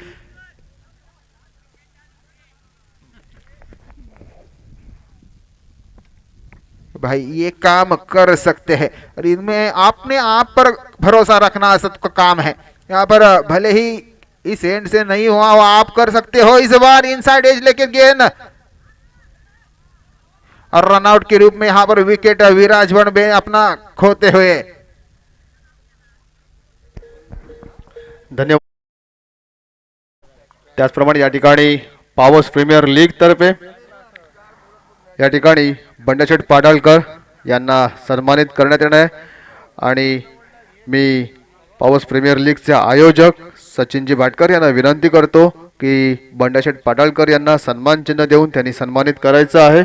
भाई ये काम कर सकते हैं और इनमें आपने आप पर भरोसा रखना असद का काम है। यहाँ पर भले ही इस एंड से नहीं हुआ, वो आप कर सकते हो। इस बार इनसाइड एज लेके गेंद और रनआउट के रूप में यहाँ पर विकेट विराज बड़बे अपना खोते हुए। धन्यवाद। त्याचप्रमाणे या ठिकाणी पॉवर्स प्रीमियर लीग तर्फे या ठिकाणी बंडाशेठ पाडाळकर यांना सन्मानित करण्यात येणार आहे आणि मी पॉवर्स प्रीमियर लीगचे आयोजक सचिनजी भाटकर यांना विनंती करतो की बंडाशेठ पाडाळकर यांना सन्मान चिन्ह देऊन त्यांनी सन्मानित करायचं आहे।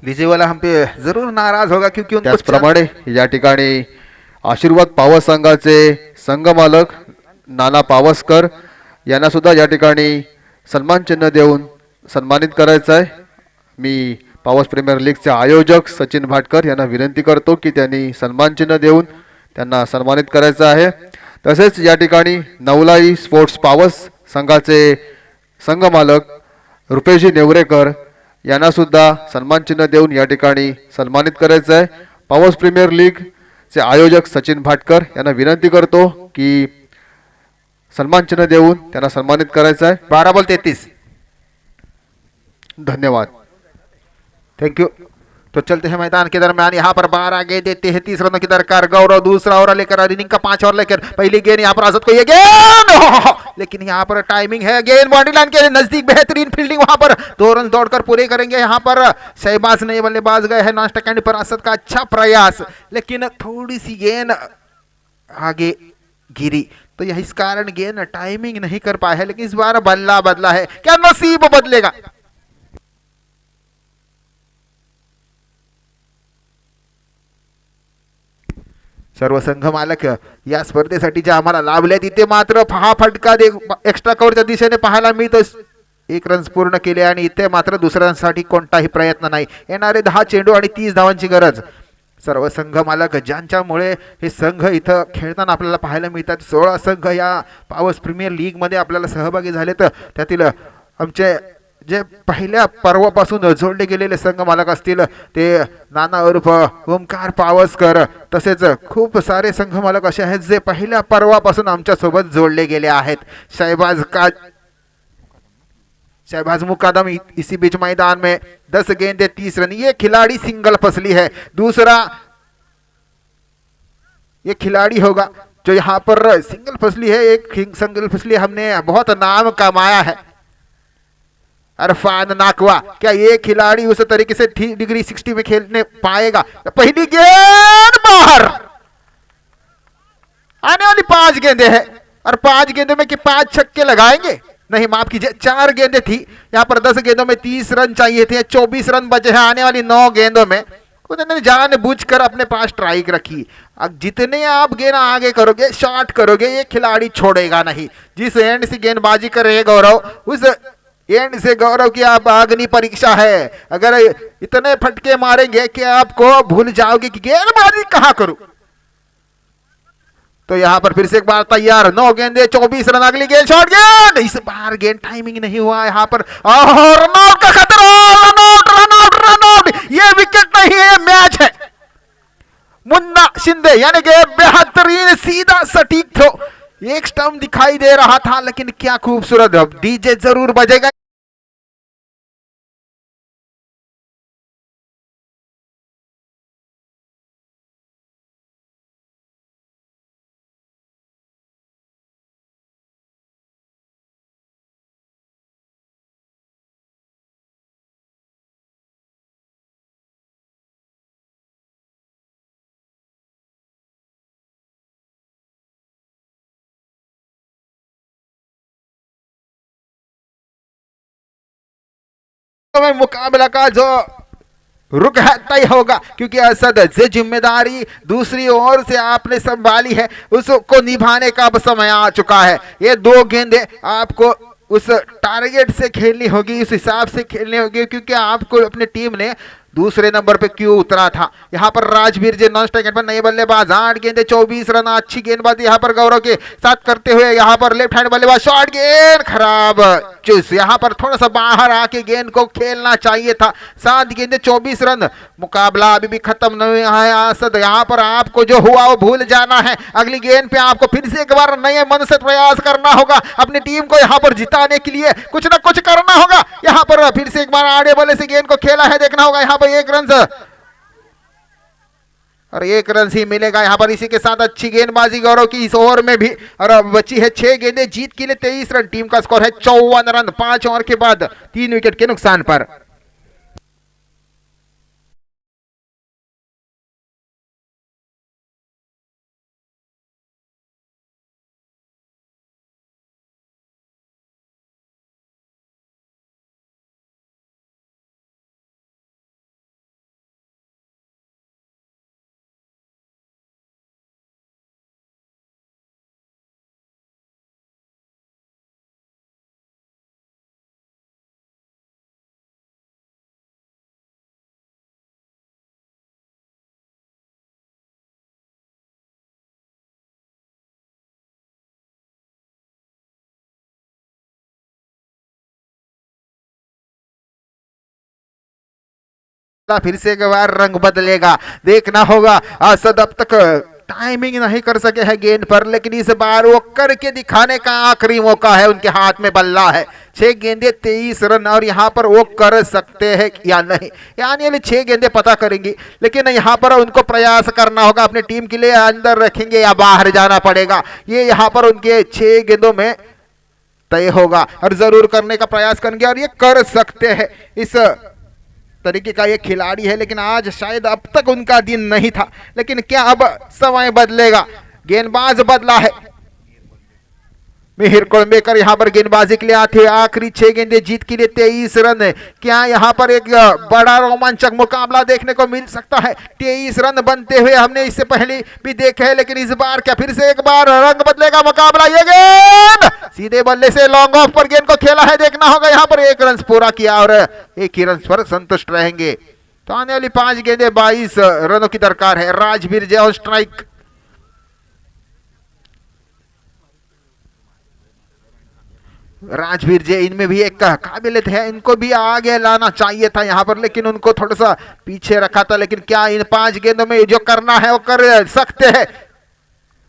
लीजिए वाला हम पे जरूर नाराज होगा, क्योंकि उनको त्याचप्रमाणे या ठिकाणी आशीर्वाद पॉवर्स संघाचे संघमालक नाना पावसकर यांना सुद्धा या ठिकाणी सन्मान चिन्ह देऊन सन्मानित करायचं आहे। मी पॉवर्स प्रीमियर लीगचे आयोजक सचिन भाटकर यांना विनंती करतो की त्यांनी सन्मान चिन्ह देऊन त्यांना सन्मानित करायचं आहे। तसेच या ठिकाणी नवलाई स्पोर्ट्स पॉवर्स संघाचे संघमालक रुपेशजी नेवरेकर यांना सुद्धा सन्मान चिन्ह देऊन या ठिकाणी सन्मानित करायचं आहे। पॉवर्स प्रीमियर लीग चे आयोजक सचिन भाटकर यांना विनंती करतो की सन्मान चिन्ह देऊन त्यांना सन्मानित करायचं आहे। 12 बॉल 33। धन्यवाद। Thank you. तो चलते हैं मैदान के दरमियान, यहाँ पर 12 गेंद देते हैं 30 रनों की दरकार। गौरव दूसरा ओवर लेकर इनिंग का 5 ओवर लेकर पहली गेंद यहाँ पर आजाद को ये गेंद, लेकिन यहाँ पर टाइमिंग है, गेंद बाउंड्री लाइन के नजदीक, बेहतरीन फील्डिंग वहां पर 2 रन दौड़कर पूरे करेंगे। यहाँ पर शहबाज नहीं बल्लेबाज गए हैं नॉन स्टैंड पर। असद का अच्छा प्रयास, लेकिन थोड़ी सी गेंद आगे गिरी, तो यह इस कारण गेंद टाइमिंग नहीं कर पाए है। लेकिन इस बार बल्ला बदला है, क्या नसीब बदलेगा? सर्व संघ मालक या स्पर्धेसाठी जे आम्हाला लाभले तिथे मात्र हा फटका एक्स्ट्रा कव्हरच्या दिशेने पाहायला मिळतो। 1 रन पूर्ण केले आणि इथे मात्र दुसऱ्यांसाठी कोणताही प्रयत्न नाही। येणारे 10 चेंडू आणि 30 धावांची गरज। सर्व संघ मालक ज्यांच्यामुळे हे संघ इथं खेळताना आपल्याला पाहायला मिळतात। 16 संघ या पावस प्रीमियर लीग मध्ये आपल्याला सहभागी झाले, तर त्यातील आमचे जे पहिल्या पर्वापासून जोडले गेलेले संघ मालक असतील ते नाना उर्फ ओमकार पावसकर, तसेच खूप सारे संघ मालक असे आहेत जे पहिल्या पर्वापासून आमच्या सोबत जोडले गेले आहेत। शहबाज मुकादम इसी बीच मैदान में 10 गेंदे 30 रन। ये खिलाड़ी सिंगल फसली है, दूसरा ये खिलाड़ी होगा जो यहाँ पर सिंगल फसली है। एक सिंगल फसली हमने बहुत नाम कमाया है, अरफान नाकवा। क्या ये खिलाड़ी उस तरीके से डिग्री 60 में खेलने पाएगा? पहली गेंद बाहर, आने वाली 5 गेंदे हैं और 5 गेंदों में कि 5 छक्के लगाएंगे? नहीं, माफ कीजिए, 4 गेंदें थी। यहाँ पर 10 गेंदों में 30 रन चाहिए थे, 24 रन बचे हैं आने वाली 9 गेंदों में। उन्होंने जानबूझकर अपने पास स्ट्राइक रखी। अब जितने आप गेंद आगे करोगे, शॉट करोगे, ये खिलाड़ी छोड़ेगा नहीं। जिस एंड से गेंदबाजी कर रहे गौरव, उस एंड से गौरव की आप अग्नि परीक्षा है। अगर इतने फटके मारेंगे कि आपको भूल जाओगे कि गेंदबाजी कहां करूं। तो यहां पर फिर से एक बार तैयार, 9 गेंदे 24 रन, अगली गेंद शॉट गेंद, इस बार गेंद टाइमिंग नहीं हुआ यहां पर, और रनआउट का खतरा, रनआउट रनआउट रनआउट। ये विकेट नहीं है, मैच है। मुन्ना शिंदे यानी कि बेहतरीन सीधा सटीक थ्रो, एक स्टंप दिखाई दे रहा था, लेकिन क्या खूबसूरत, डीजे जरूर बजेगा। में मुकाबला का जो रुक है तय होगा, क्योंकि असद से जिम्मेदारी दूसरी ओर से आपने संभाली है, उसको निभाने का अब समय आ चुका है। ये 2 गेंदें आपको उस टारगेट से खेलनी होगी, इस हिसाब से खेलनी होगी, क्योंकि आपको अपनी टीम ने दूसरे नंबर पे क्यों उतरा था। यहाँ पर राजवीर जी नॉन स्ट्राइक पर नए बल्लेबाज, 8 गेंदे 24 रन, अच्छी गेंदबाजी यहाँ पर गौरव के साथ करते हुए। यहाँ पर लेफ्ट हैंड बल्लेबाज, शॉट गेंद खराब चूस, यहाँ पर थोड़ा सा बाहर आके गेंद को खेलना चाहिए था। 7 गेंदे 24 रन, मुकाबला अभी भी खत्म नहीं है असद। यहाँ पर आपको जो हुआ वो भूल जाना है, अगली गेंद पे आपको फिर से एक बार नए मन से प्रयास करना होगा। अपनी टीम को यहाँ पर जिताने के लिए कुछ ना कुछ करना होगा। यहाँ पर फिर से एक बार आड़े बल्ले से गेंद को खेला है, देखना होगा यहाँ पर 1 रन और 1 रन ही मिलेगा यहाँ पर। इसी के साथ अच्छी गेंदबाजी गौरव की इस ओवर में भी, और अब बची है 6 गेंदें, जीत के लिए 23 रन। टीम का स्कोर है 54 रन 5 ओवर के बाद 3 विकेट के नुकसान पर। फिर से एक बार रंग बदलेगा, देखना होगा। असद अब तक टाइमिंग नहीं कर सके हैं गेंद पर, लेकिन इस बार वो करके दिखाने का आखिरी मौका है, उनके हाथ में बल्ला है। 6 गेंदे 23 रन, और यहाँ पर वो कर सकते हैं या नहीं, यानी ये 6 गेंदे पता करेंगी, लेकिन यहाँ पर उनको प्रयास करना होगा अपने टीम के लिए, अंदर रखेंगे या बाहर जाना पड़ेगा, ये यहाँ पर उनके 6 गेंदों में तय होगा, और जरूर करने का प्रयास करेंगे और ये कर सकते हैं। इस तरीके का ये खिलाड़ी है, लेकिन आज शायद अब तक उनका दिन नहीं था, लेकिन क्या अब समय बदलेगा, गेंदबाज बदला है। मिहिर कोलंबेकर यहाँ पर गेंदबाजी के लिए आते हैं, आखिरी 6 गेंदे जीत के लिए 23 रन। क्या यहाँ पर एक बड़ा रोमांचक मुकाबला देखने को मिल सकता है? 23 रन बनते हुए हमने इससे पहले भी देखे हैं, लेकिन इस बार क्या फिर से एक बार रंग बदलेगा मुकाबला? ये गेंद सीधे बल्ले से लॉन्ग ऑफ पर गेंद को खेला है, देखना होगा। यहाँ पर 1 रन पूरा किया और 1 ही रन पर संतुष्ट रहेंगे। तो आने वाली 5 गेंदे 22 रनों की दरकार है। राजवीर जय ऑन स्ट्राइक। राजवीर जय, इनमें भी एक काबिलियत है, इनको भी आगे लाना चाहिए था यहाँ पर, लेकिन उनको थोड़ा सा पीछे रखा था। लेकिन क्या इन 5 गेंदों में जो करना है वो कर सकते हैं?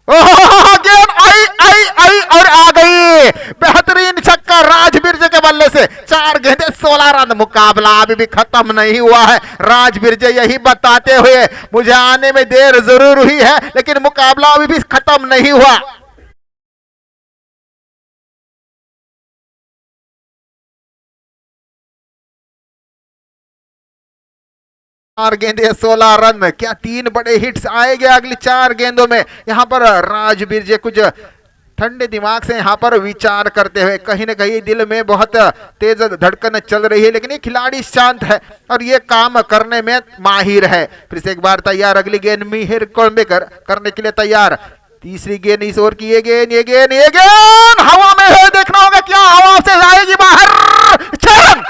गेंद आई आई आई और आ गई, बेहतरीन छक्का राजवीर जय के बल्ले से। 4 गेंदे 16 रन, मुकाबला अभी भी खत्म नहीं हुआ है। राजवीर जय यही बताते हुए मुझे आने में देर जरूर हुई है, लेकिन मुकाबला अभी भी खत्म नहीं हुआ। 4 गेंदे 16 रन, क्या 3 बड़े हिट्स आएंगे अगली 4 गेंदों में? यहाँ पर राजवीर जी कुछ ठंडे दिमाग से यहाँ पर विचार करते हुए, कहीं ना कहीं दिल में बहुत तेज धड़कन चल रही है, लेकिन ये खिलाड़ी शांत है और ये काम करने में माहिर है। फिर से एक बार तैयार, अगली गेंद मिहिर कोलंबेकर करने के लिए तैयार। तीसरी गेंद इस ओवर की, ये गेंद हवा में है, देखना होगा क्या हवा से आएगी बाहर। 6 रन,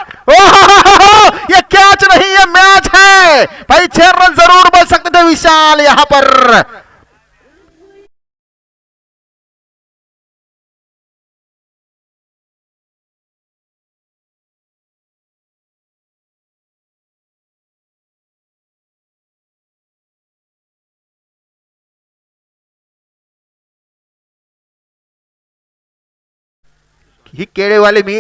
ये कैच नहीं, ये मैच है भाई। 6 रन जरूर बच सकते थे विशाल यहां पर। ही केळेवाले मी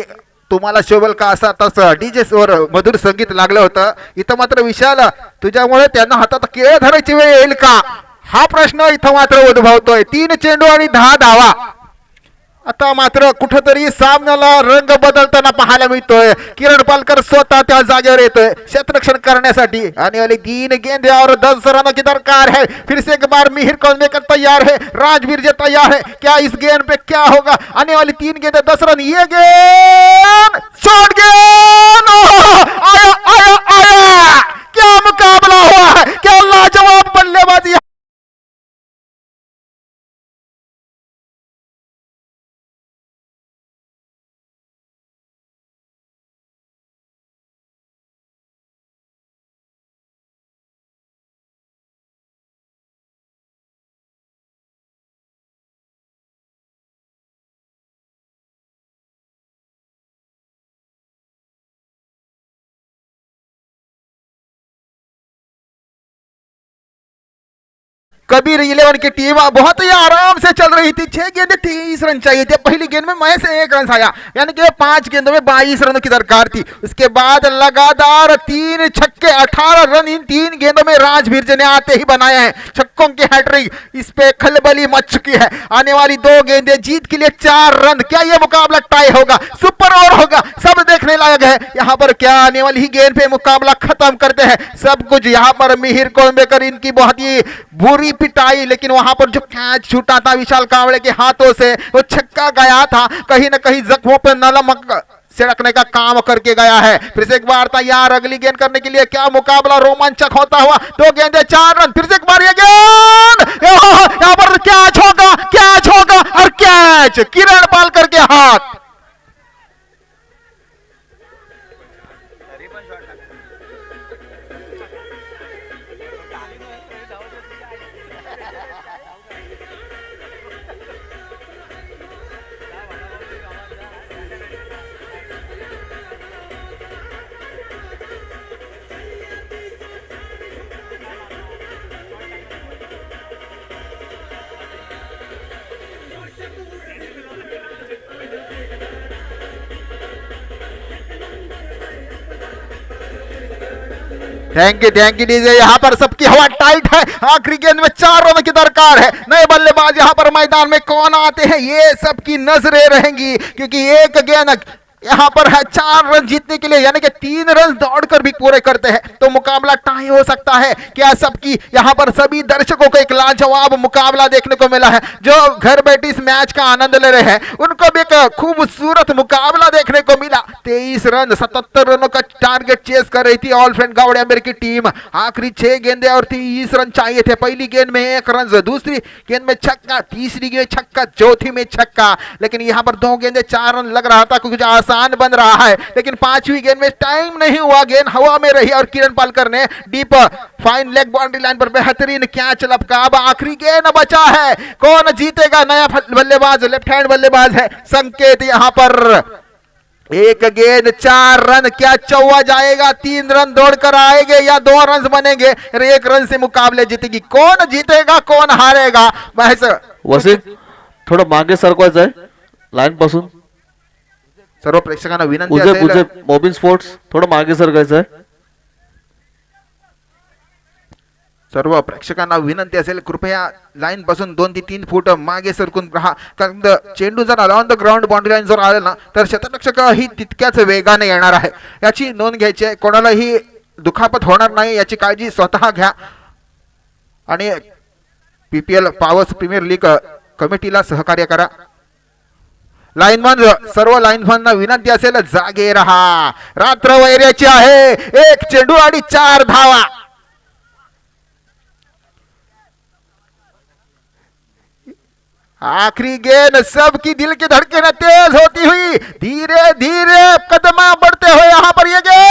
तुम्हाला शोभल का असा तसं डीजे वर मधुर संगीत लागलं होतं. इथं मात्र विशाल तुझ्यामुळे त्यांना हातात केळ धरायची वेळ येईल का हा प्रश्न इथं मात्र उद्भवतोय. 3 चेंडू आणि 10 धावा. आता मात्र कुठेतरी सामन्याला रंग बदलताना पाहायला मिळतोय. किरण पालकर स्वतः त्या जागेवर येतोय क्षेत्ररक्षण करण्यासाठी. आने वाली 3 गेंद और 10 रनों की दरकार है. फिर से एक बार मिहिर कोलंबेकर तैयार है, राजवीर जी तैयार है. क्या इस गेंद पे क्या होगा? आने वाली 3 गेंद 10 रन. ये गेंद शॉट गेंद आया आया आया. क्या मुकाबला हुआ है, क्या लाजवाब बल्लेबाजी. कबीर 11 की टीम बहुत ही आराम से चल रही थी. 6 गेंद 23 रन चाहिए थे. पहली गेंद में महज 1 रन आया, यानी कि 5 गेंदों में 22 रनों की दरकार थी. उसके बाद लगातार 3 छक्के 18 रन इन 3 गेंदों में राजवीर जी ने आते ही बनाए हैं. छक्कों की हैट्रिक. इस पे खलबली मच चुकी है. आने वाली 2 गेंदें जीत के लिए 4 रन. क्या यह मुकाबला टाई होगा, सुपर ओवर होगा? सब देखने लायक है. यहाँ पर क्या आने वाली ही गेंद पे मुकाबला खत्म करते हैं सब कुछ. यहाँ पर मिहिर कोलंबेकर इनकी बहुत ही बुरी पिटाई, लेकिन वहां पर जो कैच छूटा था विशाल कांवड़े के हाथों से, वो छक्का गया था. कहीं ना कहीं जख्मों पे नमक छिड़कने का काम करके गया है. फिर से एक बार तैयार अगली गेंद करने के लिए. क्या मुकाबला रोमांचक होता हुआ. 2 गेंदें 4 रन. फिर से एक बार ये गेंद यहां पर कैच होगा और कैच किरण पालकर के हाथ. Thank you DJ. यहाँ पर सबकी हवा टाइट है, आखिरी गेंद में 4 रन की दरकार है। नए बल्लेबाज यहाँ पर मैदान में कौन आते हैं ये सबकी नजरें रहेंगी, क्योंकि एक गेंद यहाँ पर है 4 रन जीतने के लिए, यानी कि 3 रन दौड़कर भी पूरे करते हैं तो मुकाबला टाई हो सकता है। क्या सबकी यहाँ पर सभी दर्शकों को एक लाजवाब मुकाबला देखने को मिला है। जो घर बैठे इस मैच का आनंद ले रहे हैं उनको भी एक खूबसूरत मुकाबला देखने को मिला। 23 रन 77 रनों का टारगेट चेस कर रही थी ऑल फ्रेंड गावड़े अम्बेर की टीम। आखिरी 6 गेंदें और 30 रन चाहिए थे। पहली गेंद में 1 रन, दूसरी गेंद में छक्का, तीसरी गेंद छक्का, चौथी में छक्का, लेकिन यहाँ पर 2 गेंदें 4 रन लग रहा था, कुछ आसान बन रहा है। लेकिन 5वीं गेंद में टाइम नहीं हुआ, गेंद हवा में रही और किरण पालकर ने deep fine leg boundary line पर बेहतरीन कैच लपका। अब आखिरी गेंद बचा है, कौन जीतेगा? नया बल्लेबाज, लेफ्ट हैंड बल्लेबाज है संकेत। यहां पर एक गेंद 4 रन, क्या चौवा जाएगा? 3 रन दौड़कर आएंगे या 2 रन बनेंगे? 1 रन से मुकाबले जीतेगी, कौन जीतेगा कौन हारेगा? बहस वसीम थोडं मागे सरकवायचं आहे लाईन पासून. सर्व प्रेक्षकांना विनंती उजे असेल, उजे मोबिन स्पोर्ट्स थोडं मागे सरकायचं आहे. सर्व प्रेक्षकांना विनंती असेल कृपया लाईन पासून 2 ते 3 फूट मागे सरकून राहा, कारण चेंडू जर on the ground boundary line जर आले ना तर शतरक्षक ही तितक्याच वेगाने येणार आहे, याची नोंद घ्यायची आहे. कोणालाही दुखापत होणार नाही याची काळजी स्वतः घ्या. आणि PPL पॉवर्स प्रीमियर लीग कमिटीला सहकार्य करा. लाईनमन, सर्व लाईनमनना विनंती असेल जागे रहा, रात्र वैर्याची आहे. 1 चेंडू आणि 4 धावा. आखिरी गेंद, सबकी दिल की धड़कन तेज होती हुई धीरे धीरे कदम बढ़ते हुए यहाँ पर ये गेंद